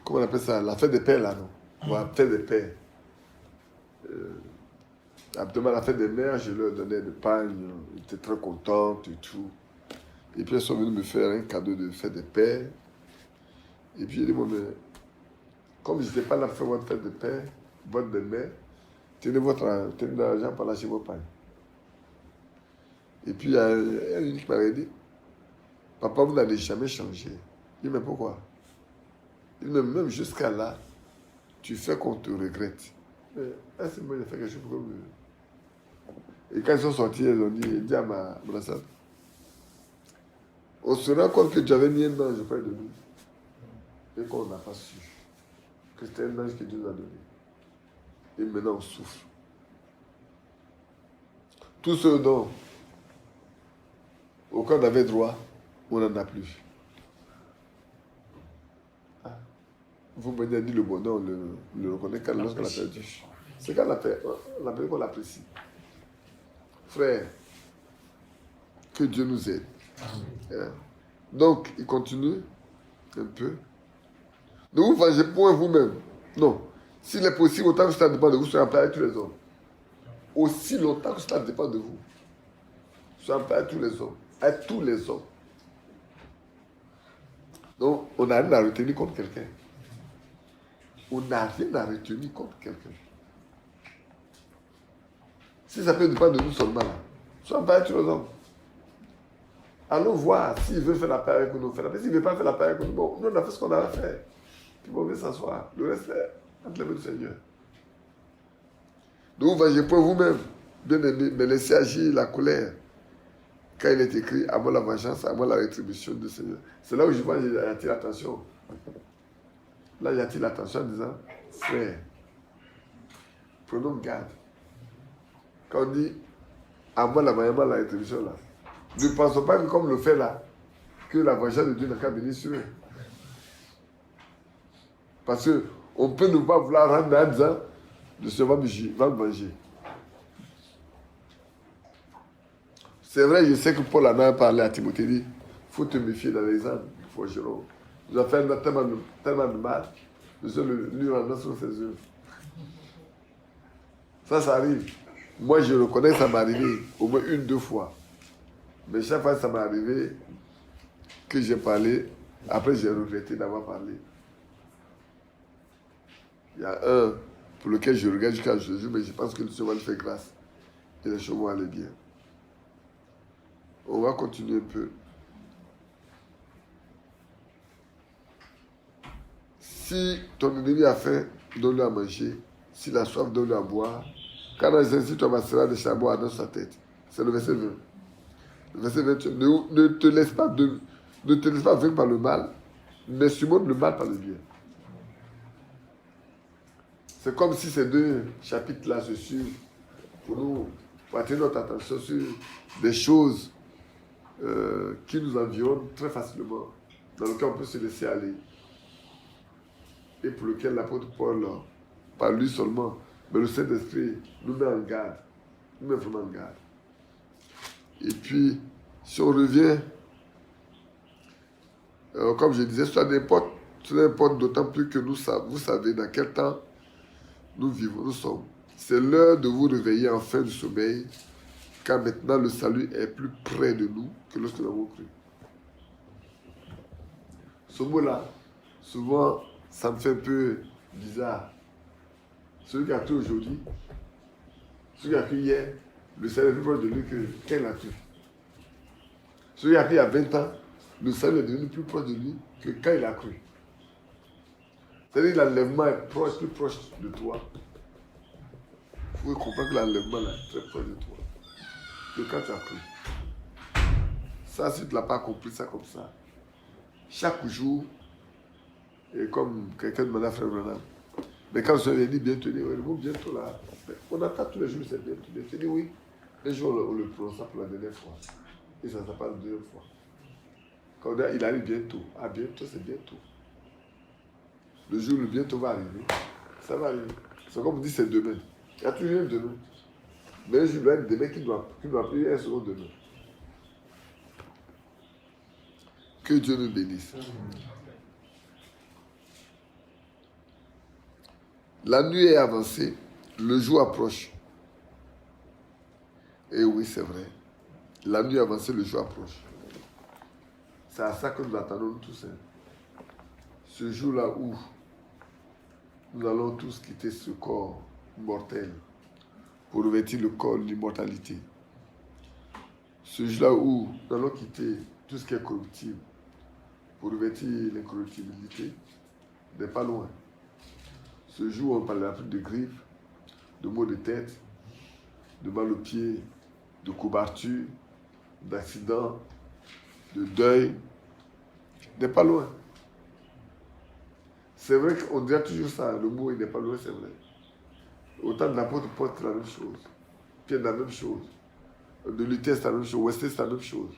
comment on appelle ça, la fête des pères là, non? La fête des pères. Après la fête des mères, je leur donnais des pagnes, ils étaient très contentes et tout. Et puis elles sont venues me faire un cadeau de fête des pères. Et puis j'ai dit, moi, mais comme je n'étais pas là pour faire votre fête des pères, votre belle-mère, tenez de l'argent pour lâcher vos pagnes. Et puis il y a une qui m'avait dit, papa, vous n'allez jamais changer. Je dis, mais pourquoi? Il dit, mais même jusqu'à là, tu fais qu'on te regrette. Mais c'est moi, j'ai fait quelque chose pour me... Et quand ils sont sortis, ils ont dit à ma sœur, on se rend compte que tu avais mis un ange près de nous et qu'on n'a pas su que c'était un ange que Dieu nous a donné. Et maintenant on souffre. Tout ce dont aucun n'avait droit, on n'en a plus. Vous venez dire le bonheur, on le reconnaît lorsqu'on l'a perdu. C'est quand on l'a perdu qu'on l'apprécie. Frère, que Dieu nous aide. Donc, il continue un peu. Ne vous vengez point vous-même. Non. S'il est possible, autant que cela dépend de vous, soyez en paix avec tous les hommes. Aussi longtemps que cela dépend de vous, soyez en paix avec tous les hommes. Avec tous les hommes. Donc, on a rien à retenir contre quelqu'un. on n'a rien à retenir contre quelqu'un. Si ça peut dépendre de nous seulement, là, soyons pas être aux hommes. Allons voir s'il veut faire la paix avec nous, on fait la paix. S'il ne veut pas faire la paix avec nous, bon, nous on a fait ce qu'on a à faire. Puis on veut s'asseoir. Le reste, c'est entre les mains du Seigneur. Donc, vengez pour vous-même, bien aimé, mais laissez agir la colère. Quand il est écrit, à moi la vengeance, à moi la rétribution du Seigneur. C'est là où je vois, j'attire l'attention. Là, j'attire l'attention en disant, frère, prenons garde. Quand on dit, à moi la vengeance, la rétribution, là, ne pensons pas que comme le fait là, que la vengeance de Dieu n'a qu'à venir sur eux. Parce qu'on peut ne pas vouloir rendre en disant, le Seigneur va me venger. C'est vrai, je sais que Paul en a parlé à Timothée, il dit, il faut te méfier d'Alexandre, forgeron. Il nous a fait tellement de mal, le Seigneur lui rendant sur ses œuvres. Ça arrive. Moi, je reconnais que ça m'est arrivé au moins 1-2 fois. Mais chaque fois que ça m'est arrivé, que j'ai parlé, après j'ai regretté d'avoir parlé. Il y a un pour lequel je regarde jusqu'à Jésus, mais je pense que le Seigneur va lui faire grâce. Et les choses vont aller bien. On va continuer un peu. Si ton ennemi a faim, donne-lui à manger. S'il a soif, donne-lui à boire. Quand ainsi tu amasseras des charbons dans sa tête. C'est le verset 20. Le verset 28. Ne te laisse pas vaincre par le mal, mais surmonte le mal par le bien. C'est comme si ces deux chapitres-là se suivent pour nous, pour attirer notre attention sur des choses qui nous environnent très facilement, dans lesquelles on peut se laisser aller. Et pour lequel l'apôtre Paul, pas lui seulement, mais le Saint-Esprit nous met en garde, nous met vraiment en garde. Et puis, si on revient, comme je disais, cela n'importe d'autant plus que vous savez dans quel temps nous vivons, nous sommes. C'est l'heure de vous réveiller en fin du sommeil, car maintenant le salut est plus près de nous que lorsque nous avons cru. Ce mot-là, souvent, ça me fait un peu bizarre. Celui qui a cru aujourd'hui, celui qui a cru hier, le salut est plus proche de lui que quand il a cru. Celui qui a cru il y a 20 ans, le salut est devenu plus proche de lui que quand il a cru. C'est-à-dire que l'enlèvement est plus proche de toi. Il faut comprendre que l'enlèvement est très proche de toi que quand tu as cru. Ça, si tu ne l'as pas compris, ça comme ça. Chaque jour, et comme quelqu'un demandait à Frère Branham, mais quand je lui ai dit bientôt, le mot bientôt là, on attend tous les jours, c'est bientôt. Je dis oui, un jour on le prononça pour la dernière fois. Et ça passe la deuxième fois. Quand on dit il arrive bientôt, ah bientôt c'est bientôt. Le jour où le bientôt va arriver, ça va arriver. C'est comme on dit c'est demain. Il y a toujours un demain. Mais un jour, il doit être demain qui doit plus un second demain. Que Dieu nous bénisse. La nuit est avancée, le jour approche. Et oui, c'est vrai. La nuit est avancée, le jour approche. C'est à ça que nous attendons tous. Ce jour-là où nous allons tous quitter ce corps mortel pour revêtir le corps de l'immortalité. Ce jour-là où nous allons quitter tout ce qui est corruptible pour revêtir l'incorruptibilité n'est pas loin. Ce jour où on ne parlera plus de griffes, de maux de tête, de mal aux pieds, de courbatures, d'accidents, de deuil, n'est pas loin. C'est vrai qu'on dirait toujours ça, le mot il n'est pas loin, c'est vrai. Autant de l'apôtre Paul, c'est la même chose. Pierre, c'est la même chose. De Luther, c'est la même chose. Wesley, c'est la même chose.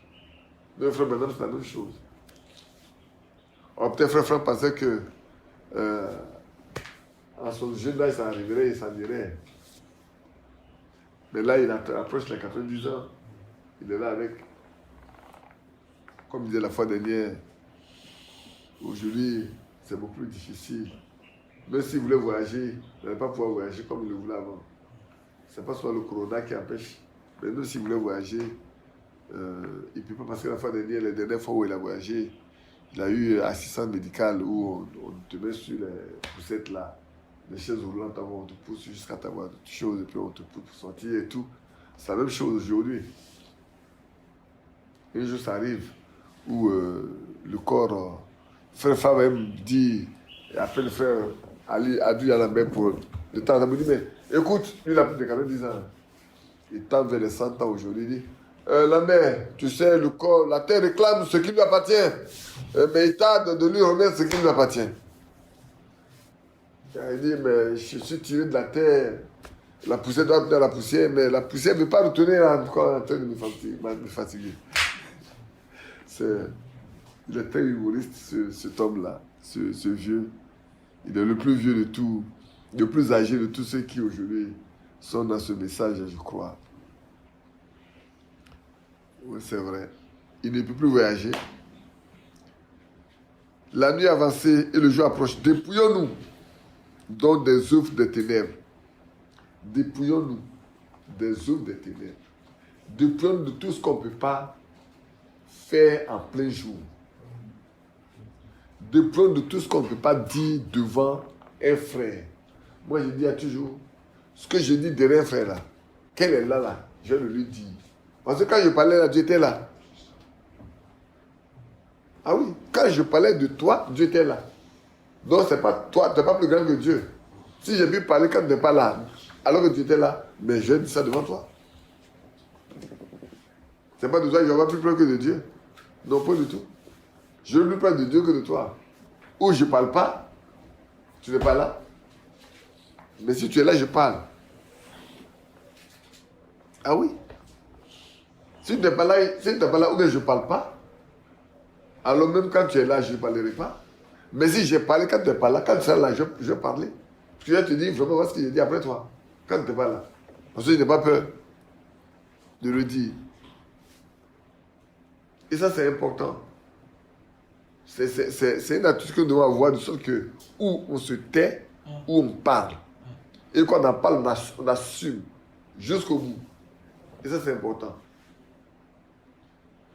Même Frère Branham, c'est la même chose. Alors peut-être Frère Franck pensait que à son jeune âge, ça arriverait et ça irait. Mais là, il approche les 90 ans. Il est là avec, comme disait la fois dernière, aujourd'hui, c'est beaucoup plus difficile. Même s'il voulait voyager, il n'allait pas pouvoir voyager comme il le voulait avant. Ce n'est pas seulement le corona qui empêche. Mais même s'il voulait voyager, il ne peut pas, parce que la fois dernière, les dernières fois où il a voyagé, Il a eu assistance médicale où on te met sur les poussettes là, les chaises roulantes avant, on te pousse jusqu'à t'avoir des choses et puis on te pousse pour sortir et tout. C'est la même chose aujourd'hui. Un jour ça arrive où le corps, frère Favre dit, et après le frère Ali a dû aller à la mer pour le temps. Il me dit, mais écoute, lui il a plus de 90 ans. Il tend vers les 100 ans aujourd'hui, il dit, la mère, tu sais, le corps, la terre réclame ce qui lui appartient. Mais il tarde de lui remettre ce qui lui appartient. Il dit, mais je suis tiré de la terre. La poussière doit venir à la poussière, mais la poussière ne veut pas retourner encore en train de me fatiguer. Il est très humoriste, cet homme-là, ce vieux. Il est le plus vieux de tout, le plus âgé de tous ceux qui aujourd'hui sont dans ce message, je crois. Oui, c'est vrai. Il ne peut plus voyager. La nuit avancée et le jour approche. Dépouillons-nous donc des œuvres des ténèbres. Dépouillons-nous des œuvres des ténèbres. Dépouillons-nous de tout ce qu'on ne peut pas faire en plein jour. Dépouillons-nous de tout ce qu'on ne peut pas dire devant un frère. Moi, je dis à toujours, ce que je dis derrière un frère là, qu'elle est là, je le lui dis. Parce que quand je parlais là, Dieu était là. Ah oui, quand je parlais de toi, Dieu était là. Donc, c'est pas toi, tu n'es pas plus grand que Dieu. Si j'ai pu parler quand tu n'es pas là, alors que tu étais là, mais je dis ça devant toi. C'est pas de toi que je vais plus peur que de Dieu. Non, pas du tout. Je ne veux plus peur de Dieu que de toi. Ou je ne parle pas, tu n'es pas là. Mais si tu es là, je parle. Ah oui. Si tu n'es pas là, ou bien je ne parle pas, alors même quand tu es là, je ne parlerai pas. Mais si j'ai parlé quand tu n'es pas là, quand tu seras là, je vais parler. Parce que je te dis, vraiment, voir ce que j'ai dit après toi. Quand tu n'es pas là. Parce que je n'ai pas peur de le dire. Et ça, c'est important. C'est une attitude que nous devons avoir, de sorte que, où on se tait, où on parle. Et quand on en parle, on assume jusqu'au bout. Et ça, c'est important.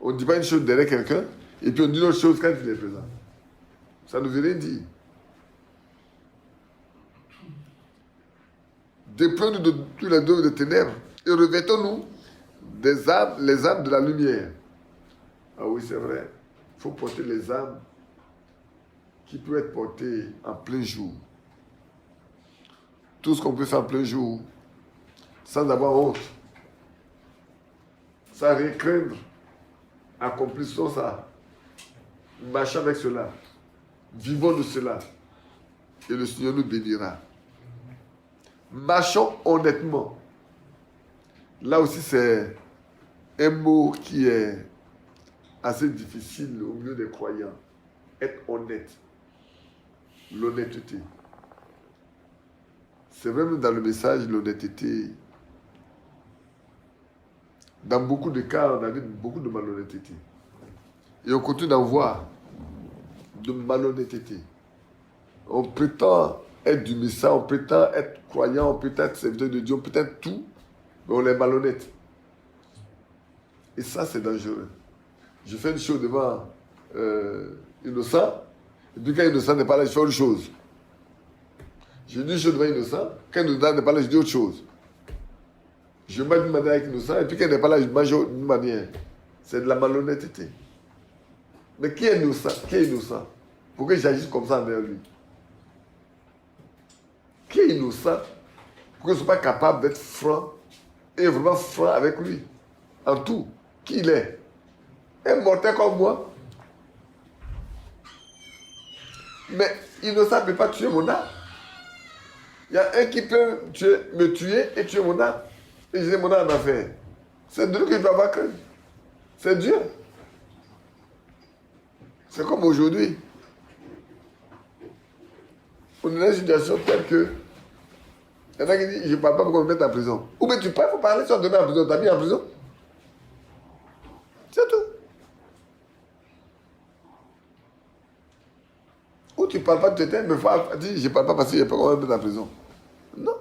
On ne dit pas une chose derrière quelqu'un, et puis on dit une autre chose quand il est présent. Ça ne veut rien dire. Dépouillons-nous de tous les œuvres de ténèbres et revêtons-nous les âmes de la lumière. Ah oui, c'est vrai. Il faut porter les âmes qui peuvent être portées en plein jour. Tout ce qu'on peut faire en plein jour, sans avoir honte, sans rien craindre, accomplissons ça. Marchons avec cela. Vivons de cela. Et le Seigneur nous bénira. Marchons honnêtement. Là aussi, c'est un mot qui est assez difficile au milieu des croyants. Être honnête. L'honnêteté. C'est vraiment dans le message, l'honnêteté. Dans beaucoup de cas, on a vu beaucoup de malhonnêteté. Et on continue d'en voir de malhonnêteté. On prétend être du Messie, on prétend être croyant, on prétend être serviteur de Dieu, on prétend être tout, mais on est malhonnête. Et ça, c'est dangereux. Je fais une chose devant innocent, et puis quand innocent n'est pas là, je fais autre chose. Je dis une chose devant innocent, quand innocent n'est pas là, je dis autre chose. Je mange d'une manière avec innocent, et puis quand il n'est pas là, je mange d'une manière. C'est de la malhonnêteté. Mais qui est innocent? Qui est innocent? Pourquoi j'agisse comme ça envers lui? Qui est innocent? Pourquoi je ne suis pas capable d'être franc et vraiment franc avec lui? En tout. Qui il est? Un mortel comme moi. Mais innocent ne peut pas tuer mon âme. Il y a un qui peut me tuer et tuer mon âme. Et j'ai mon âme en affaire. C'est de lui que je dois avoir crainte. C'est Dieu. C'est comme aujourd'hui. On est dans une situation telle que il y en a qui disent, je ne parle pas pour qu'on me mette en prison. Ou bien tu parles, il faut parler, sans donner en prison. T'as mis en prison. C'est tout. Ou tu ne parles pas de tes thèmes, mais il faut dire, je ne parle pas parce que je ne peux pas me mettre en prison. Non.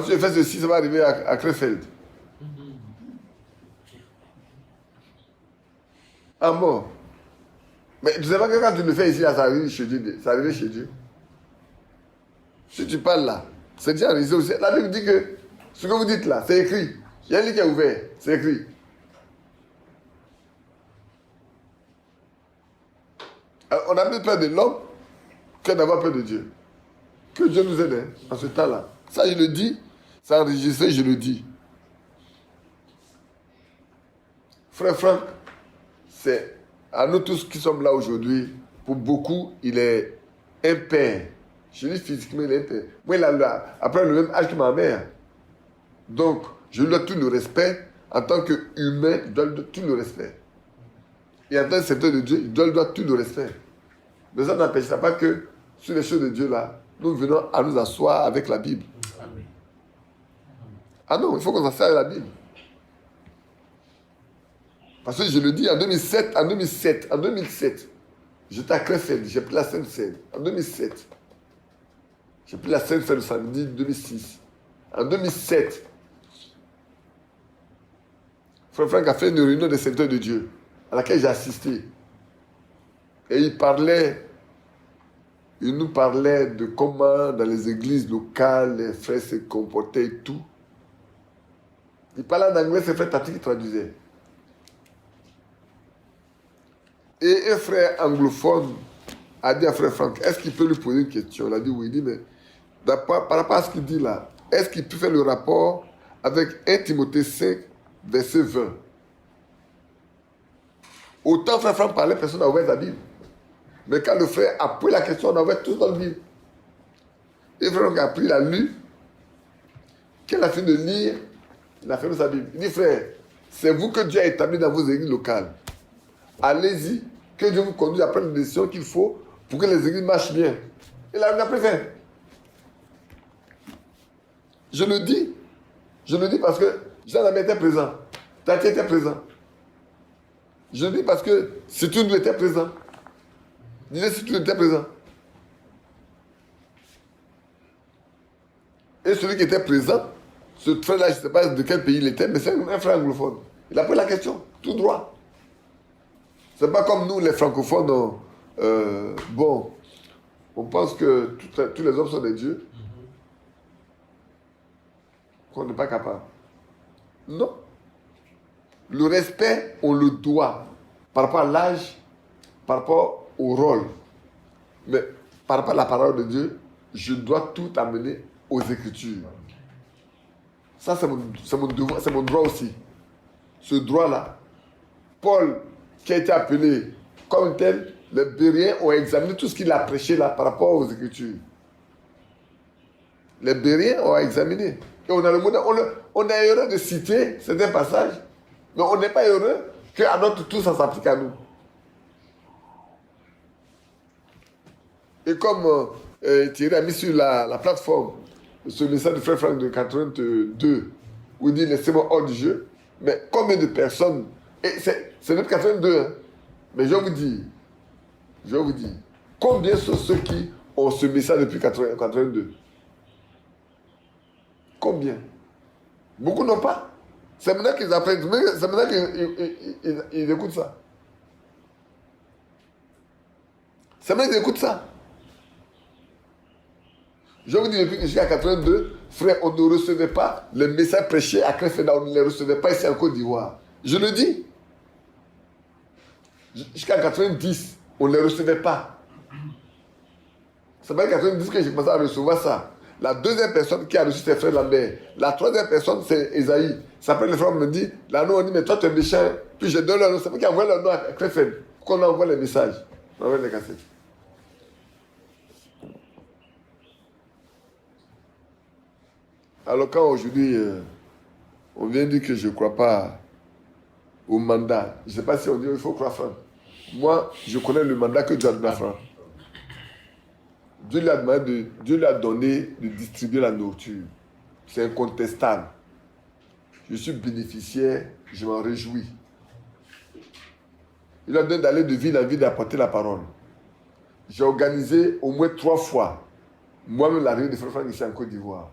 Si je fais ceci, ça va arriver à Krefeld. À mort. Mais tu ne sais pas que quand tu le fais ici, là, ça arrive chez Dieu. Ça arrive chez Dieu. Si tu parles là, c'est déjà réalisé aussi. La Bible dit que ce que vous dites là, c'est écrit. Il y a un livre qui est ouvert, c'est écrit. Alors, on a plus peur de l'homme que d'avoir peur de Dieu. Que Dieu nous aide hein, en ce temps-là. Ça, je le dis, ça enregistré, je le dis. Frère Franck, c'est à nous tous qui sommes là aujourd'hui, pour beaucoup, il est un père. Je dis physiquement, il est un père. Moi, il a après le même âge que ma mère. Donc, je lui dois tout le respect. En tant qu'humain, je dois lui donner tout le respect. Et en tant que serviteur de Dieu, je dois lui donner tout le respect. Mais ça n'empêchera pas que, sur les choses de Dieu là, nous venons à nous asseoir avec la Bible. Ah non, il faut qu'on s'assoie avec la Bible. Parce que je le dis, en 2007, j'étais à Krefeld, j'ai pris la Sainte-Seine. En 2007, j'ai pris la Sainte-Seine le samedi 2006. En 2007, Frère Franck a fait une réunion des serviteurs de Dieu à laquelle j'ai assisté. Et il nous parlait de comment dans les églises locales les frères se comportaient et tout. Il parlait en anglais, c'est Frère Tati qui traduisait. Et un frère anglophone a dit à Frère Franck, est-ce qu'il peut lui poser une question? Il a dit oui. Il dit, mais par rapport à ce qu'il dit là, est-ce qu'il peut faire le rapport avec 1 Timothée 5, verset 20? Autant Frère Franck parlait, personne n'a ouvert la Bible. Mais quand le frère a pris la question, on a ouvert tous dans la Bible. Et Frère Franck a pris la lu. Quand il a fini de lire, il a fermé sa Bible. Il dit, frère, c'est vous que Dieu a établi dans vos églises locales. Allez-y, que Dieu vous conduise à prendre les décisions qu'il faut pour que les églises marchent bien. Et là, on a préféré. Je le dis parce que Jean-Ami était présent. Tati était présent. Je le dis parce que si tout était présent. Disais si tout était présent. Et celui qui était présent, ce frère-là, je ne sais pas de quel pays il était, mais c'est un frère anglophone. Il a pris la question, tout droit. C'est pas comme nous, les francophones, bon, on pense que tous les hommes sont des dieux, qu'on n'est pas capable. Non. Le respect, on le doit, par rapport à l'âge, par rapport au rôle. Mais par rapport à la parole de Dieu, je dois tout amener aux Écritures. Ça, c'est mon devoir, c'est mon droit aussi. Ce droit-là. Paul, qui a été appelé comme tel, les Bériens ont examiné tout ce qu'il a prêché là par rapport aux Écritures. Les Bériens ont examiné. Et on est heureux de citer certains passages, mais on n'est pas heureux qu'à notre tour, ça s'applique à nous. Et comme Thierry a mis sur la plateforme ce message de Frère Franck de 82, où il dit laissez-moi hors du jeu, mais combien de personnes, et c'est notre 82, hein, mais je vous dis, combien sont ceux qui ont ce message depuis 82? Combien? Beaucoup n'ont pas. C'est maintenant qu'ils apprennent, c'est maintenant qu'ils écoutent ça. C'est maintenant qu'ils écoutent ça. Je vous dis, depuis que je suis à 82, frère, on ne recevait pas les messages prêchés à Krefeld, on ne les recevait pas ici en Côte d'Ivoire. Je le dis. Jusqu'à 90, on ne les recevait pas. C'est pas en 90 que j'ai commencé à recevoir ça. La deuxième personne qui a reçu, c'est frère Lambert. La troisième personne, c'est Esaïe. Ça s'appelle le frère me dit, là, nous, on dit, mais toi, tu es méchant. Puis je donne leur nom. C'est moi qui envoie leur nom à Krefeld. Qu'on envoie les messages. On envoie les cassettes. Alors quand aujourd'hui, on vient dire que je ne crois pas au mandat, je ne sais pas si on dit qu'il faut croire Franck. Moi, je connais le mandat que Dieu a donné à Franck. Dieu lui a donné de distribuer la nourriture. C'est incontestable. Je suis bénéficiaire, je m'en réjouis. Il lui a donné d'aller de ville en ville d'apporter la parole. J'ai organisé au moins 3 fois, moi-même, l'arrivée de Frère Franck ici en Côte d'Ivoire.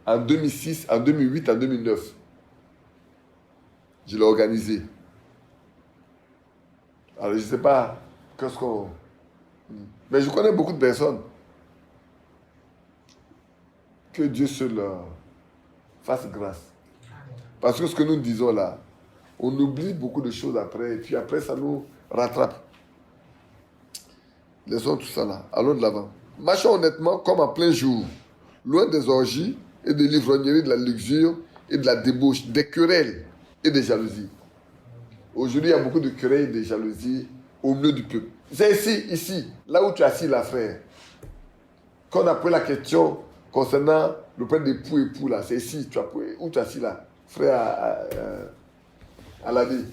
En 2006, en 2008, en 2009. Je l'ai organisé. Alors, je ne sais pas qu'est-ce qu'on... Mais je connais beaucoup de personnes. Que Dieu seul leur fasse grâce. Parce que ce que nous disons là, on oublie beaucoup de choses après, et puis après, ça nous rattrape. Laissons tout ça là. Allons de l'avant. Marchons honnêtement comme en plein jour, loin des orgies et des livrogneries, de la luxure et de la débauche, des querelles et des jalousies. Aujourd'hui, il y a beaucoup de querelles et de jalousies au milieu du peuple. C'est ici, là où tu es assis là, frère. Quand on a posé la question concernant le point d'époux là, c'est ici, où tu es assis là, frère à la vie,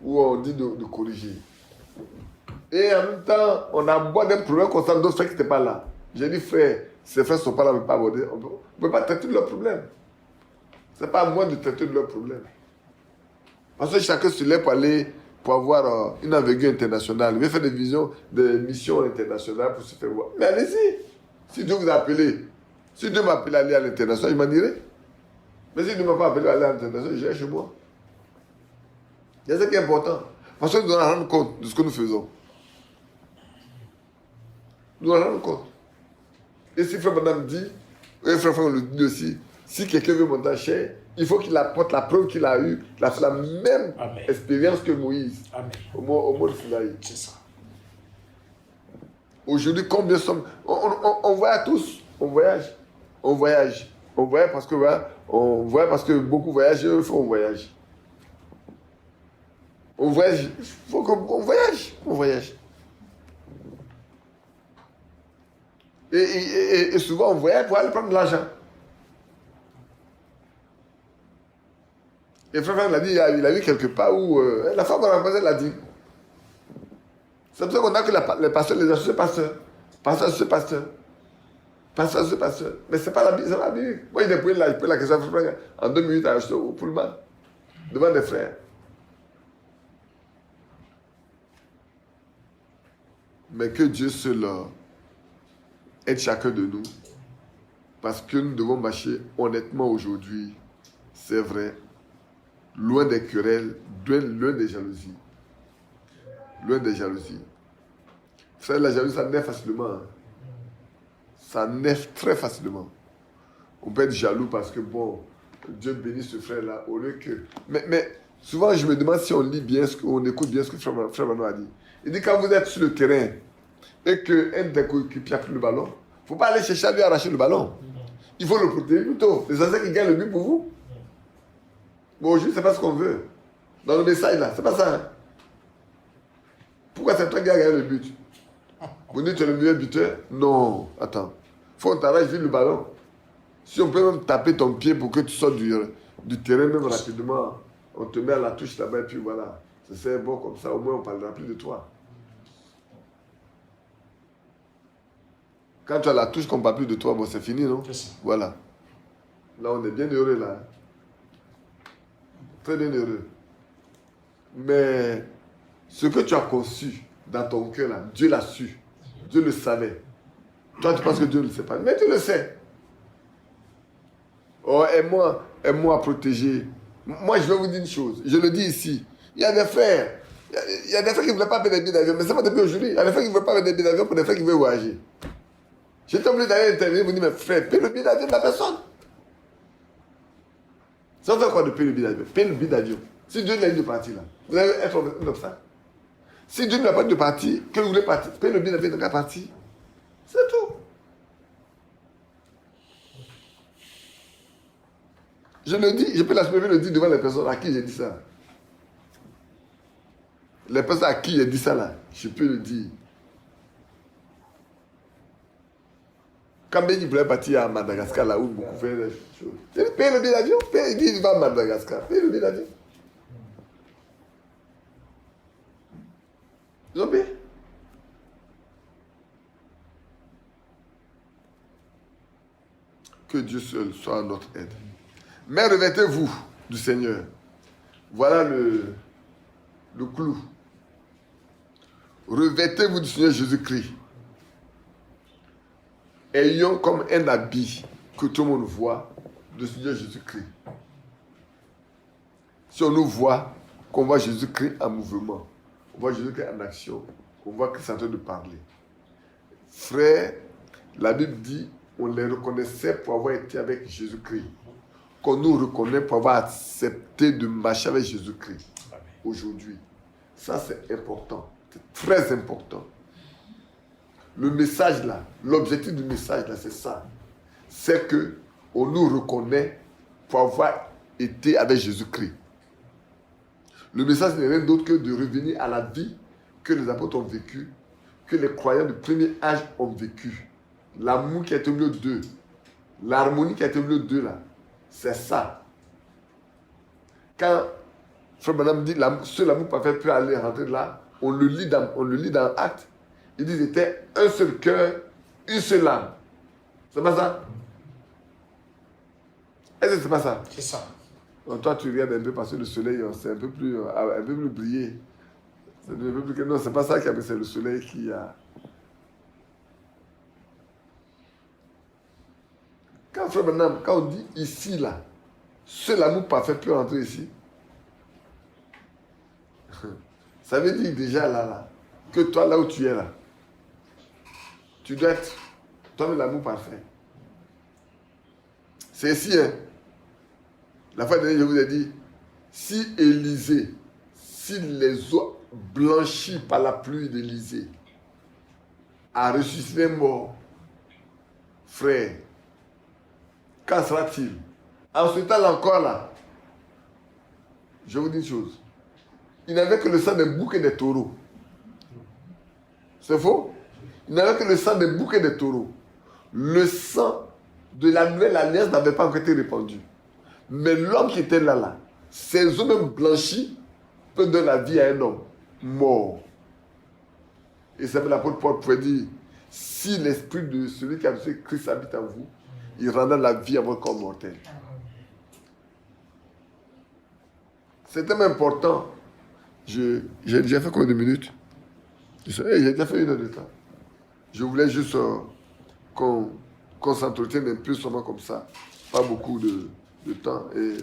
où on dit de corriger. Et en même temps, on aborde un problème concernant d'autres frères qui n'étaient pas là. J'ai dit, frère, ces frères ne sont pas là, on ne peut pas aborder. On ne peut pas traiter de leurs problèmes. Ce n'est pas à moi de traiter de leurs problèmes. Parce que chacun se lève pour avoir une envergure internationale. Il veut faire des missions internationales pour se faire voir. Mais allez-y. Si Dieu vous a appelé, si Dieu m'a appelé à aller à l'international, je m'en irai. Mais si Dieu ne m'a pas appelé à aller à l'international, j'irai chez moi. Il y a ce qui est important. Parce que nous devons rendre compte de ce que nous faisons. Nous devons rendre compte. Et si frère madame dit, et frère on le dit aussi, si quelqu'un veut monter en chair, il faut qu'il apporte la preuve qu'il a eue, qu'il a fait la même
Amen.
expérience que Moïse.
Amen.
Au mont de Sinaï.
C'est ça.
Aujourd'hui, combien sommes... On voyage tous. On voyage. On voyage. On voyage parce que, voilà, on voyage parce que beaucoup voyagent, il faut qu'on voyage. On voyage. Il faut qu'on voyage. On voyage. Et souvent, on voyage pour aller prendre de l'argent. Et frère, il a dit, il a vu quelque part où la femme a rencontré, elle a dit. C'est pour ça qu'on a que les pasteurs, les associés pasteurs. Pasteur, associé pasteur. Pasteur, associé pasteur. Mais c'est pas la Bible, c'est la Bible. Moi, il a posé la question en 2 minutes à au Pullman, devant des frères. Mais que Dieu seul aide chacun de nous. Parce que nous devons marcher honnêtement aujourd'hui. C'est vrai. Loin des querelles, loin des jalousies. Loin des jalousies. Frère, la jalousie, ça naît facilement. Hein. Ça naît très facilement. On peut être jaloux parce que, bon, Dieu bénit ce frère-là, au lieu que... Mais souvent, je me demande si on lit bien, on écoute bien ce que frère Manon a dit. Il dit, quand vous êtes sur le terrain et qu'un des coéquipiers a pris le ballon, il ne faut pas aller chercher à lui arracher le ballon. Il faut le protéger plutôt. Les anciens qui gagnent le but pour vous. Bon, aujourd'hui, ce n'est pas ce qu'on veut. Dans le message, là, c'est pas ça. Hein. Pourquoi c'est toi qui as gagné le but? Vous dites que tu es le meilleur buteur? Non, attends. Il faut qu'on t'arrache vite le ballon. Si on peut même taper ton pied pour que tu sortes du terrain même rapidement, on te met à la touche là-bas et puis voilà. C'est bon comme ça, au moins on ne parlera plus de toi. Quand tu as la touche qu'on ne parle plus de toi, bon c'est fini, non? Voilà. Là on est bien heureux là. Très bien heureux. Mais ce que tu as conçu dans ton cœur là, Dieu l'a su. Dieu le savait. Toi tu penses que Dieu ne le sait pas, mais tu le sais. Oh, aide-moi à protéger. Moi, je vais vous dire une chose. Je le dis ici. Il y a des frères. Il y a des frères qui ne voulaient pas payer des billets d'avion. Mais c'est pas depuis aujourd'hui. Il y a des frères qui ne veulent pas payer des billets d'avion pour des frères qui veulent voyager. J'étais obligé d'aller intervenir et vous dire, mais frère, paye le billet d'avion de la personne. Ça fait quoi de payer le billet d'avion? Paye le billet d'avion. Si Dieu n'a pas de partir là, vous allez être un obstacle. Si Dieu n'a pas de partir, que vous voulez partir, paye le billet d'avion de la partie. C'est tout. Je le dis, je peux l'assumer le dire devant les personnes à qui j'ai dit ça. Les personnes à qui j'ai dit ça là, je peux le dire. Quand Béni voulait partir à Madagascar, là où beaucoup faisaient des choses, j'ai dit, paye le billet d'avion, il va à Madagascar, paye le billet d'avion. Ils ont payé. Que Dieu seul soit notre aide. Mais revêtez-vous du Seigneur. Voilà le clou. Revêtez-vous du Seigneur Jésus-Christ. Ayons comme un habit que tout le monde voit du Seigneur Jésus-Christ. Si on nous voit, qu'on voit Jésus-Christ en mouvement, on voit Jésus-Christ en action, on voit qu'il est en train de parler. Frère, la Bible dit, on les reconnaissait pour avoir été avec Jésus-Christ. Qu'on nous reconnaît pour avoir accepté de marcher avec Jésus-Christ aujourd'hui. Ça, c'est important. C'est très important. Le message là, l'objectif du message là, c'est ça. C'est que on nous reconnaît pour avoir été avec Jésus-Christ. Le message n'est rien d'autre que de revenir à la vie que les apôtres ont vécue, que les croyants du premier âge ont vécu. L'amour qui a été au milieu d'eux, l'harmonie qui a été au milieu d'eux là, c'est ça. Quand Frère Branham dit seul l'amour parfait peut aller rentrer là, on le lit dans Actes. Il dit qu'ils étaient un seul cœur, une seule âme. C'est pas ça? Est-ce que c'est pas ça?
C'est ça.
Donc toi, tu regardes un peu parce que le soleil, c'est un peu plus brillé. Non, c'est pas ça qui a, c'est le soleil qui a. Quand Frère Branham, quand on dit ici, là, seul l'amour parfait peut rentrer ici. Ça veut dire déjà là, que toi, là où tu es là, tu dois être toi-même l'amour parfait. C'est ici, hein. La fois dernière, je vous ai dit, si Élysée, si les eaux blanchies par la pluie d'Élysée a ressuscité mort, frère, qu'en sera-t-il? En ce temps-là encore là, je vous dis une chose. Il n'avait que le sang des boucs et des taureaux. C'est faux? Il n'avait que le sang des boucs et des taureaux. Le sang de la nouvelle alliance n'avait pas encore été répandu. Mais l'homme qui était là, ses os même blanchis peuvent donner la vie à un homme mort. Et c'est l'apôtre Paul pouvait dire, si l'esprit de celui qui a reçu Christ habite en vous, il rendra la vie à votre corps mortel. C'est tellement important. J'ai déjà fait combien de minutes? J'ai déjà fait 1 heure de temps. Je voulais juste qu'on s'entretienne un peu seulement comme ça. Pas beaucoup de temps. Et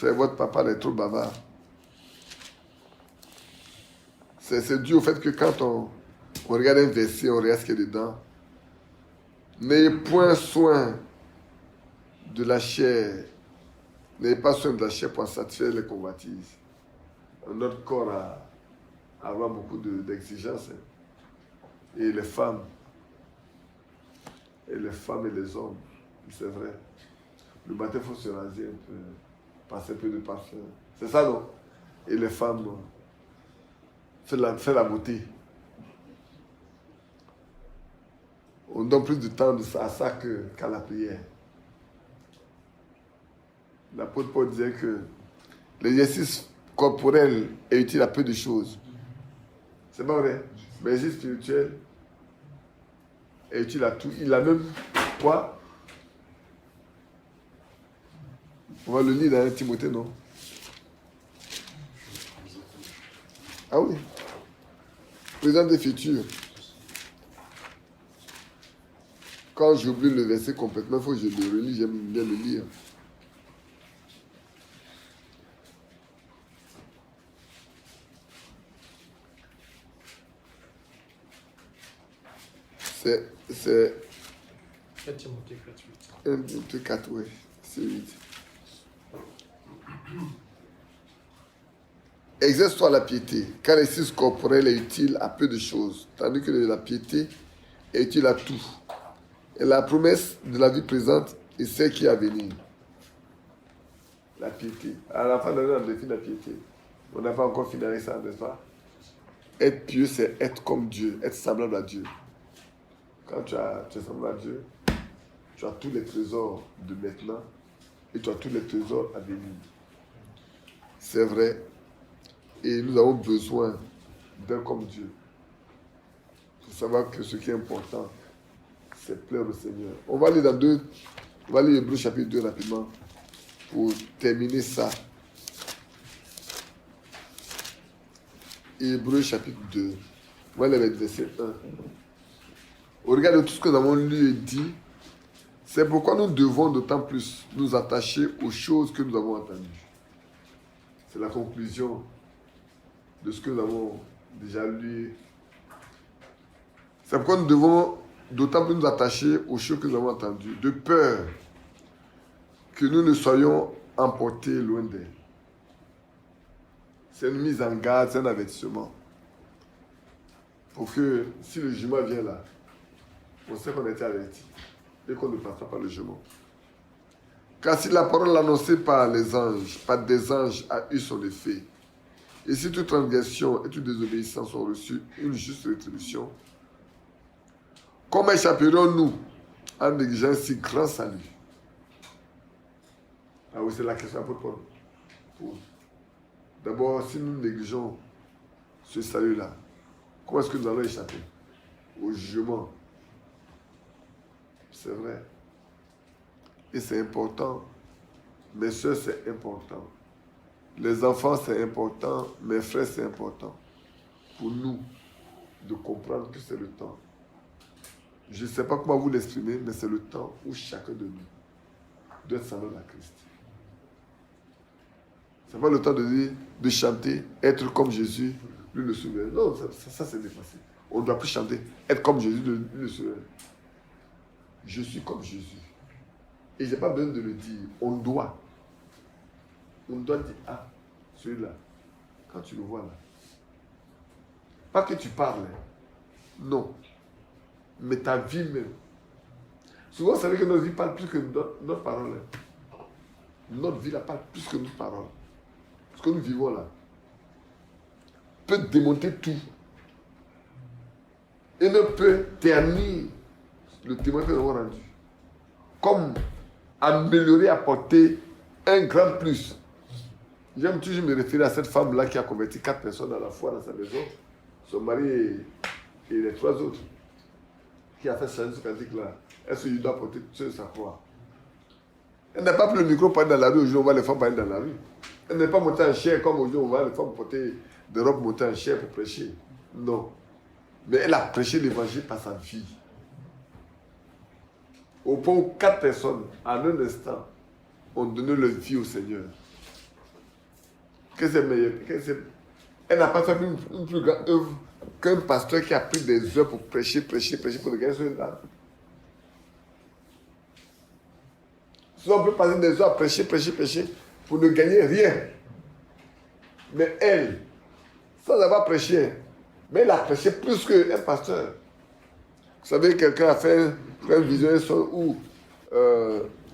votre papa est trop bavard. C'est dû au fait que quand on regarde un verset, on regarde ce qu'il y a dedans. N'ayez point soin de la chair. N'ayez pas soin de la chair pour en satisfaire les convoitises. Notre corps a avoir beaucoup d'exigences. Et les femmes et les hommes, c'est vrai. Le matin, il faut se raser un peu, passer un peu de parfum. C'est ça, non? Et les femmes, faire la beauté. On donne plus de temps à ça qu'à la prière. L'apôtre Paul disait que l'exercice corporel est utile à peu de choses. C'est pas vrai. Mais l'exercice spirituel est utile à tout. Il a même quoi? On va le lire dans Timothée, non? Ah oui. Présent des futurs. Quand j'oublie le verset complètement, il faut que je le relis, j'aime bien le lire. C'est
1 Timothée 4, 8.
1 Timothée 4, oui. C'est 8. Exerce-toi la piété, car l'exercice corporel est utile à peu de choses, tandis que la piété est utile à tout. Et la promesse de la vie présente est celle qui est à venir. La piété. À la fin de l'année, on définit la piété. On n'a pas encore fini avec ça, n'est-ce pas? Être pieux, c'est être comme Dieu, être semblable à Dieu. Quand tu es semblable à Dieu, tu as tous les trésors de maintenant et tu as tous les trésors à venir. C'est vrai. Et nous avons besoin d'être comme Dieu. Il faut savoir que ce qui est important, c'est plaire au Seigneur. On va lire on va lire Hébreux chapitre 2 rapidement pour terminer ça. Hébreux chapitre 2. On va lire le verset 1. Au regard de tout ce que nous avons lu et dit, c'est pourquoi nous devons d'autant plus nous attacher aux choses que nous avons entendues. C'est la conclusion de ce que nous avons déjà lu. C'est pourquoi nous devons d'autant plus nous attacher aux choses que nous avons entendues, de peur que nous ne soyons emportés loin d'elle. C'est une mise en garde, c'est un avertissement. Pour que si le jugement vient là, on sait qu'on a été averti et qu'on ne passera pas le jugement. Car si la parole annoncée par les anges, par des anges, a eu son effet, et si toute transgression et toute désobéissance ont reçu une juste rétribution, comment échapperons-nous en négligeant si grand salut? Ah oui, c'est la question à Paul pose. D'abord, si nous négligeons ce salut-là, comment est-ce que nous allons échapper au jugement? C'est vrai. Et c'est important. Mes soeurs, c'est important. Les enfants, c'est important. Mes frères, c'est important. Pour nous, de comprendre que c'est le temps. Je ne sais pas comment vous l'exprimer, mais c'est le temps où chacun de nous doit être semblable à Christ. Ce n'est pas le temps de dire, de chanter, être comme Jésus, lui le souverain. Non, ça c'est dépassé. On ne doit plus chanter, être comme Jésus, lui le souverain. Je suis comme Jésus. Et je n'ai pas besoin de le dire. On doit dire, ah, celui-là, quand tu le vois là. Pas que tu parles. Non. Mais ta vie même. Souvent, c'est vrai que notre vie parle plus que notre parole. Notre vie là parle plus que notre parole. Ce que nous vivons là peut démonter tout. Et ne peut ternir le témoin que nous avons rendu. Comme améliorer, apporter un grand plus. J'aime toujours me référer à cette femme-là qui a converti 4 personnes à la fois dans sa maison. Son mari et les 3 autres. Qui a fait changer ce cantique-là. Est-ce qu'il doit porter seul sa croix? Elle n'a pas pris le micro pour aller dans la rue. Aujourd'hui, on va les femmes parler dans la rue. Elle n'est pas montée en chair comme aujourd'hui, on va les femmes porter des robes montées en chair pour prêcher. Non. Mais elle a prêché l'évangile par sa vie. Au point où 4 personnes, en un instant, ont donné leur vie au Seigneur. Qu'est-ce que c'est meilleur? Elle n'a pas fait une plus grande œuvre qu'un pasteur qui a pris des heures pour prêcher pour le gagner sur une âme. Souvent, on peut passer des heures à prêcher pour ne gagner rien. Mais elle, sans avoir prêché, mais elle a prêché plus qu'un pasteur. Vous savez, quelqu'un a fait une vision où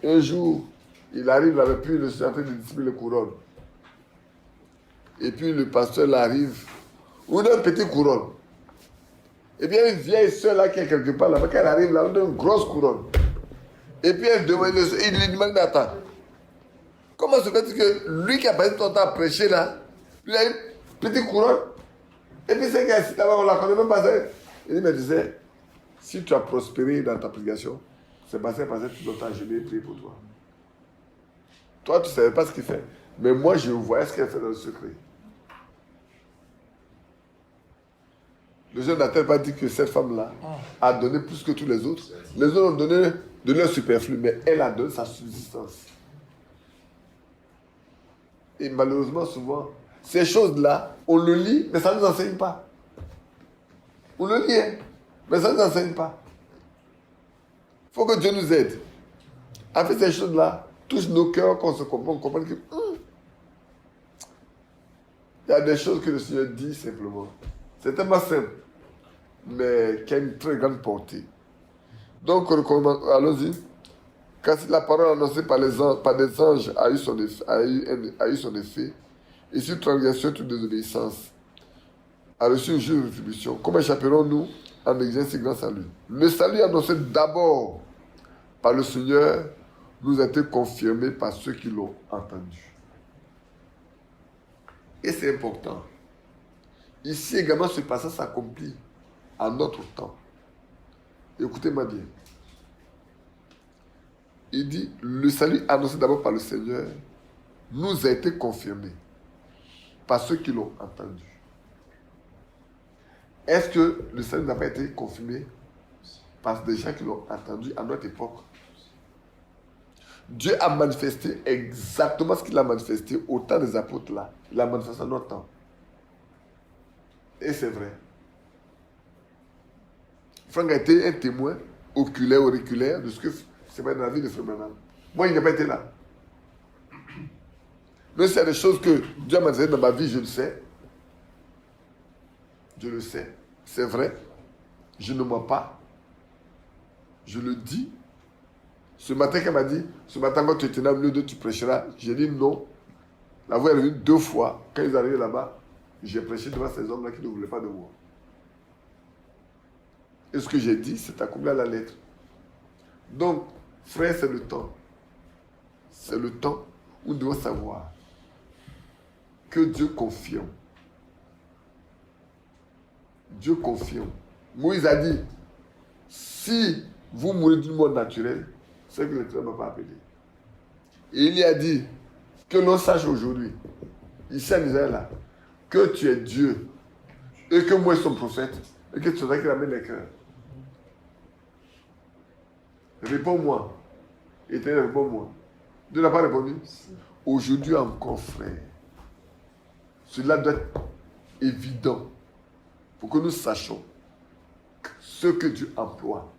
un jour, il arrive, il n'avait plus le en train de distribuer les couronnes. Et puis le pasteur arrive, on a une petite couronne. Et puis il y a une vieille soeur là qui est quelque part là-bas, quand elle arrive là, on a une grosse couronne. Et puis elle demande, il lui demande d'attendre. Comment se fait-il que lui qui a passé ton temps à prêcher là, lui a une petite couronne? Et puis c'est qu'elle là-bas, on la connaît même pas. Il me disait, si tu as prospéré dans ta prédication, c'est parce que tout le temps je l'ai prié pour toi. Toi, tu ne savais pas ce qu'il fait. Mais moi, je voyais ce qu'elle fait dans le secret. Le jeune n'a-t-il pas dit que cette femme-là a donné plus que tous les autres? Les autres ont donné de leur superflu, mais elle a donné sa subsistance. Et malheureusement, souvent, ces choses-là, on le lit, mais ça ne nous enseigne pas. On le lit, hein, mais ça ne nous enseigne pas. Il faut que Dieu nous aide. À faire ces choses-là, touche nos cœurs, qu'on se comprenne, on comprenne que il y a des choses que le Seigneur dit simplement. C'est tellement simple, mais qui a une très grande portée. Donc, allons-y. Car si la parole annoncée par des anges a eu son effet, et si transgression, toute désobéissance a reçu une juste rétribution, comment échapperons-nous en exigeant si grand salut? Le salut annoncé d'abord par le Seigneur nous a été confirmé par ceux qui l'ont entendu. Et c'est important. Ici également, ce passage s'accomplit à notre temps. Écoutez-moi bien. Il dit, le salut annoncé d'abord par le Seigneur nous a été confirmé par ceux qui l'ont entendu. Est-ce que le salut n'a pas été confirmé par des gens qui l'ont entendu à notre époque? Dieu a manifesté exactement ce qu'il a manifesté au temps des apôtres là. Il a manifesté à notre temps. Et c'est vrai. Franck a été un témoin oculaire, auriculaire de ce que c'est pas dans la vie de Frère Branham. Moi, il n'a pas été là. Mais c'est des choses que Dieu m'a dit dans ma vie, je le sais. Je le sais. C'est vrai. Je ne mens pas. Je le dis. Ce matin, qu'elle m'a dit, ce matin, quand tu étais dans le milieu de tu prêcheras, j'ai dit non. La voix est venue 2 fois. Quand ils arrivaient là-bas, j'ai prêché devant ces hommes-là qui ne voulaient pas de moi. Et ce que j'ai dit, c'est accompli à la lettre. Donc, frère, c'est le temps. C'est le temps où nous devons savoir que Dieu confirme. Dieu confirme. Moïse a dit, si vous mourrez d'une mort naturelle, c'est que l'Éternel ne m'a pas appelé. Et il y a dit, que l'on sache aujourd'hui, ici en Israël, là, que tu es Dieu et que moi je suis son prophète et que tu seras qui ramène les cœurs. Réponds-moi. Éternel, réponds-moi. Dieu n'a pas répondu. Aujourd'hui encore, frère, cela doit être évident pour que nous sachions ce que Dieu emploie.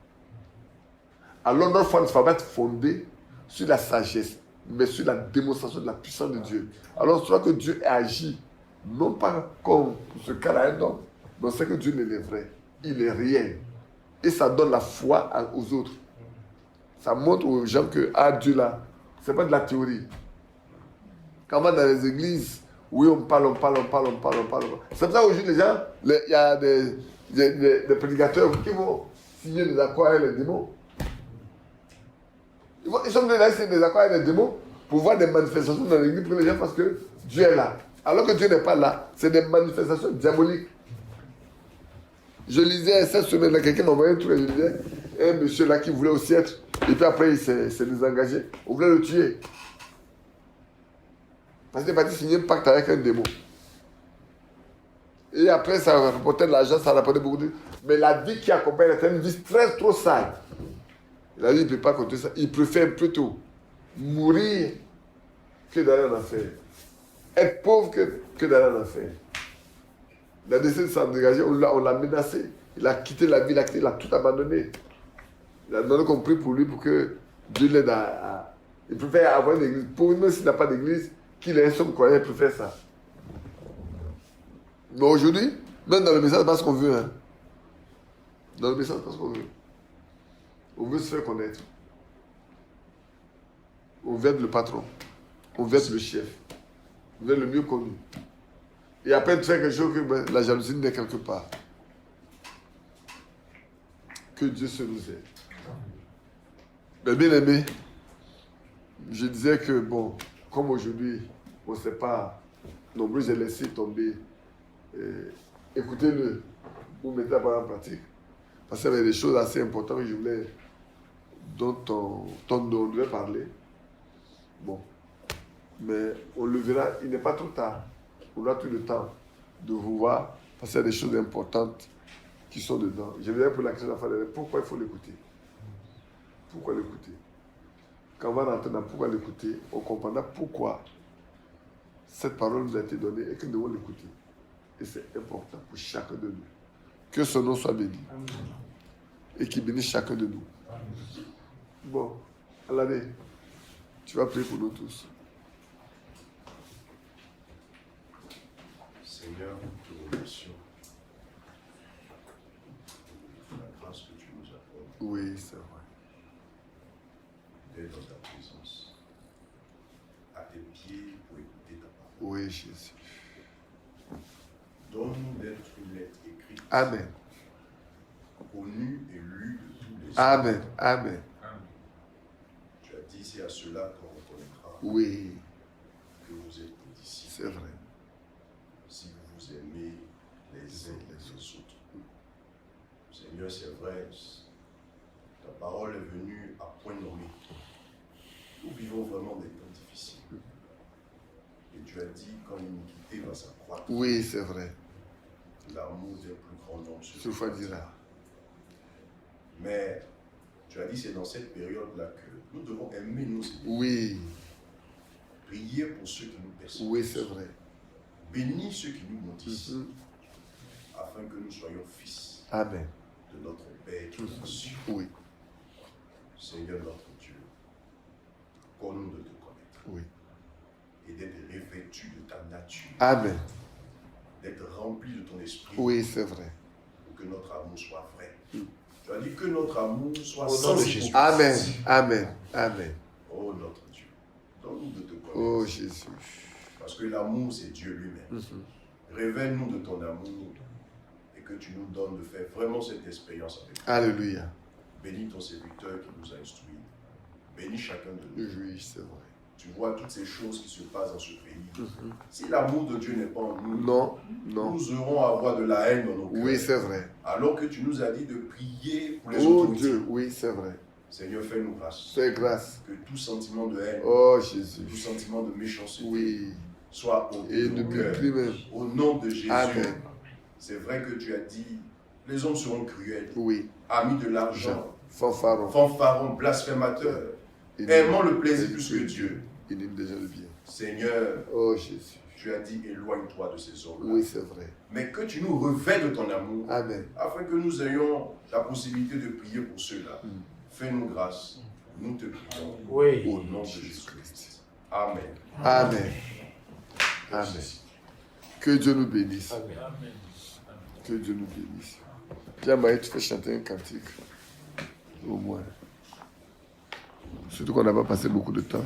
Alors notre foi ne va pas être fondée sur la sagesse, mais sur la démonstration de la puissance de Dieu. Alors, soit que Dieu agit, non pas comme pour ce cas-là un homme, mais on sait que Dieu n'est vrai. Il est réel. Et ça donne la foi aux autres. Ça montre aux gens que, Dieu là, ce n'est pas de la théorie. Quand on va dans les églises, oui, on parle. C'est pour ça qu'aujourd'hui, les gens, il y a des prédicateurs qui vont signer des accords avec les démons. Ils sont là signer des accords avec les démons pour voir des manifestations dans l'église pour que les gens pensent que Dieu est là. Alors que Dieu n'est pas là. C'est des manifestations diaboliques. Je lisais cette semaine-là, quelqu'un m'a envoyé un truc et je disais, un monsieur là qui voulait aussi être, et puis après il s'est désengagé. On voulait le tuer. Parce qu'il est parti signer un pacte avec un démon. Et après, ça rapportait de l'argent, ça rapportait beaucoup de... Mais la vie qui accompagne était une vie très trop sale. Il a dit, il ne peut pas compter ça. Il préfère plutôt mourir que d'aller en enfer. Être pauvre que d'aller en enfer. Il a décidé de s'en dégager, on l'a menacé. Il a quitté la vie, il a tout abandonné. Il a demandé qu'on prie pour lui pour que Dieu l'aide à... Il préfère avoir une église. Pour même s'il n'a pas d'église, qu'il ait un seul croyant, il préfère ça. Mais aujourd'hui, même dans le message, c'est pas ce qu'on veut. Hein. Dans le message, c'est pas ce qu'on veut. On veut se faire connaître. On veut être le patron. On veut être le chef. On veut être le mieux connu. Et après, tu fais quelque chose que la jalousie n'est quelque part. Que Dieu se nous aide. Mais bien aimé, je disais que, bon, comme aujourd'hui, on ne sait pas, nombreux, j'ai laissé tomber. Écoutez-le, vous mettez la parole en pratique. Parce qu'il y avait des choses assez importantes que je voulais, dont on devait parler. Bon. Mais on le verra, il n'est pas trop tard. On aura tout le temps de vous voir, parce qu'il y a des choses importantes qui sont dedans. Je viens pour la question de la famille. Pourquoi il faut l'écouter? Pourquoi l'écouter? Quand on va rentrer dans pourquoi l'écouter, on comprendra pourquoi cette parole nous a été donnée et que nous devons l'écouter. Et c'est important pour chacun de nous. Que son nom soit béni. Amen. Et qu'il bénisse chacun de nous. Amen. Bon, Alané, tu vas prier pour nous tous.
Seigneur, nous te remercions pour la grâce que tu nous accordes.
Oui, c'est vrai.
D'être dans ta présence, à tes pieds pour écouter ta parole.
Oui, Jésus.
Donne-nous d'être une lettre écrite.
Amen.
Connue et lue de tous les hommes.
Amen. Amen.
Tu as dit, c'est à cela qu'on reconnaîtra
Oui,
que vous êtes des disciples.
c'est vrai.
Si vous vous aimez les uns les autres. Seigneur, c'est vrai, ta parole est venue à point nommé. Nous vivons vraiment des temps difficiles. Et tu as dit, quand l'iniquité va s'accroître,
Oui, c'est vrai.
l'amour des plus grands hommes se
Ce fois dira.
Mais tu as dit, c'est dans cette période-là que nous devons aimer nos ennemis.
Oui,
Prier pour ceux qui nous persécutent.
oui, c'est vrai.
Bénir ceux qui nous maudissent. afin que nous soyons fils
Amen.
de notre Père qui est aux cieux.
Oui,
Seigneur notre Dieu, accorde-nous de te connaître
oui.
et d'être revêtu de ta nature,
Amen.
d'être rempli de ton esprit
Oui, c'est vrai.
pour que notre amour soit vrai. Tu as dit que notre amour soit
Au nom
sans
de
hypocrisie.
Jésus.
Amen. Amen. Amen.
Oh notre Dieu, donne-nous de te connaître.
Oh Jésus.
Parce que l'amour, c'est Dieu lui-même. Révèle-nous de ton amour et que tu nous donnes de faire vraiment cette expérience avec toi.
Alléluia.
Bénis ton serviteur qui nous a instruits. Bénis chacun de nous.
Oui, c'est vrai.
Tu vois toutes ces choses qui se passent dans ce pays. Si l'amour de Dieu n'est pas en nous,
Non, non.
nous aurons à avoir de la haine dans nos cœurs.
Oui, c'est vrai.
Alors que tu nous as dit de prier pour les
Oh
autorités.
Dieu, oui, c'est vrai.
Seigneur, fais-nous grâce.
Fais grâce.
Que tout sentiment de haine,
Oh Jésus.
tout sentiment de méchanceté
Oui.
soit ôté
Et
de
de
nos cœurs.
mépris même.
Au nom de Jésus.
Amen.
C'est vrai que tu as dit, les hommes seront cruels,
Oui.
amis de l'argent,
Fanfaron.
fanfarons, blasphémateurs, aimant le plaisir plus que Dieu.
Il aime déjà le bien.
Seigneur,
Oh Jésus.
tu as dit, éloigne-toi de ces hommes-là.
Oui, c'est vrai.
Mais que tu nous revêtes de ton amour,
Amen.
afin que nous ayons la possibilité de prier pour ceux-là. Fais-nous grâce. Nous te prions.
Oui.
Au nom de Jésus-Christ. Amen.
Amen. Amen. Que Dieu nous bénisse.
Amen.
Que Dieu nous bénisse. Pierre-Marie, tu fais chanter un cantique. Au moins. Surtout qu'on n'a pas passé beaucoup de temps.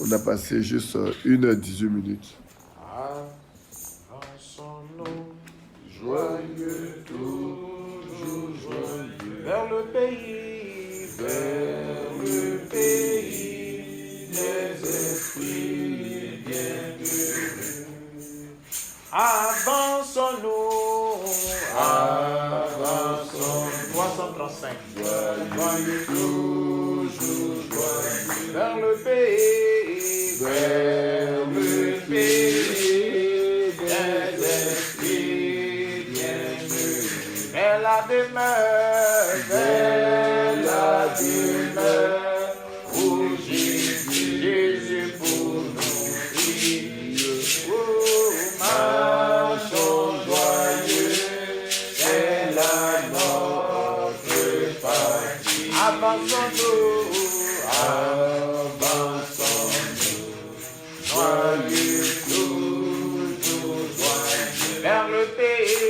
On a passé juste 1h18.
Avançons-nous, joyeux, toujours joyeux, vers le pays des esprits bienheureux. Avançons-nous, 335. Joyeux, toujours joyeux, vers le pays des esprits bienheureux, vers la demeure où Jésus pour nous vit. Oh, marchons joyeux, c'est la notre partie. Avançons-nous, joyeux, toujours joyeux, vers le pays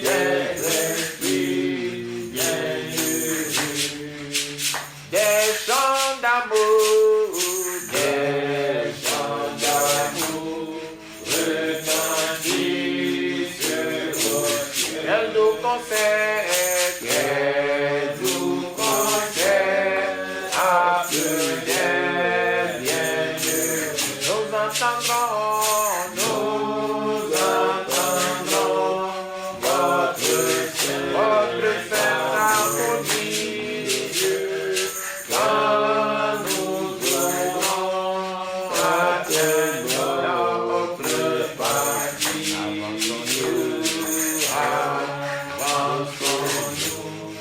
des esprits bienheureux. Des chants d'amour retentissent au ciel. Quel doux concert, appelez bienheureux. Nous entendrons votre sainte harmonie. Quand nous aurons atteint notre partie, avançons-nous,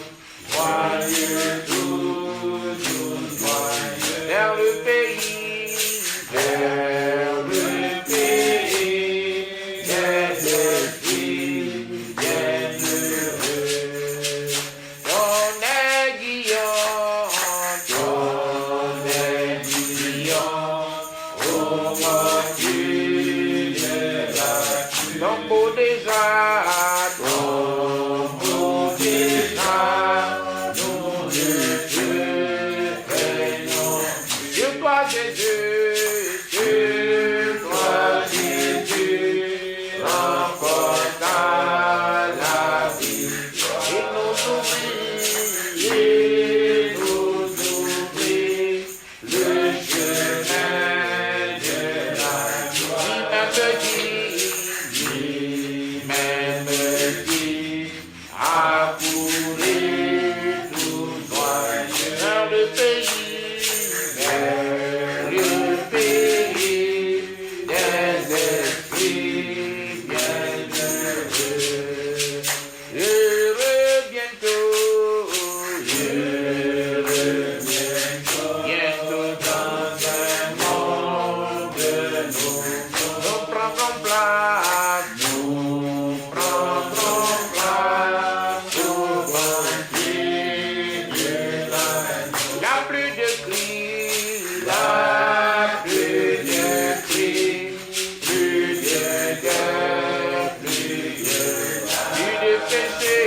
péché,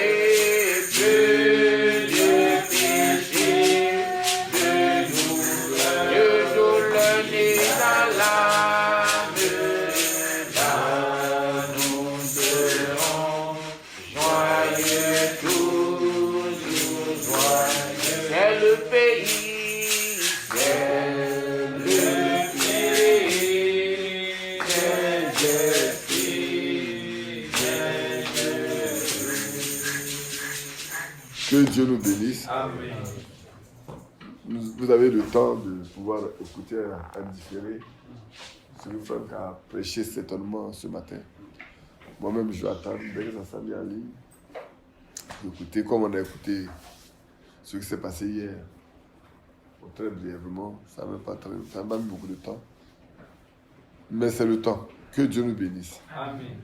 que Dieu péché de nous donner dans l'âme. Là nous serons joyeux, toujours joyeux. C'est le pays, c'est le pays des esprits,
Que Dieu nous bénisse.
Amen.
Vous avez le temps de pouvoir écouter un différé. Celui Franck a prêché certainement ce matin. Moi-même, je vais attendre dès que ça s'est mis en ligne. Écoutez comme on a écouté ce qui s'est passé hier. Très brièvement, ça n'a pas mis beaucoup de temps. Mais c'est le temps. Que Dieu nous bénisse.
Amen.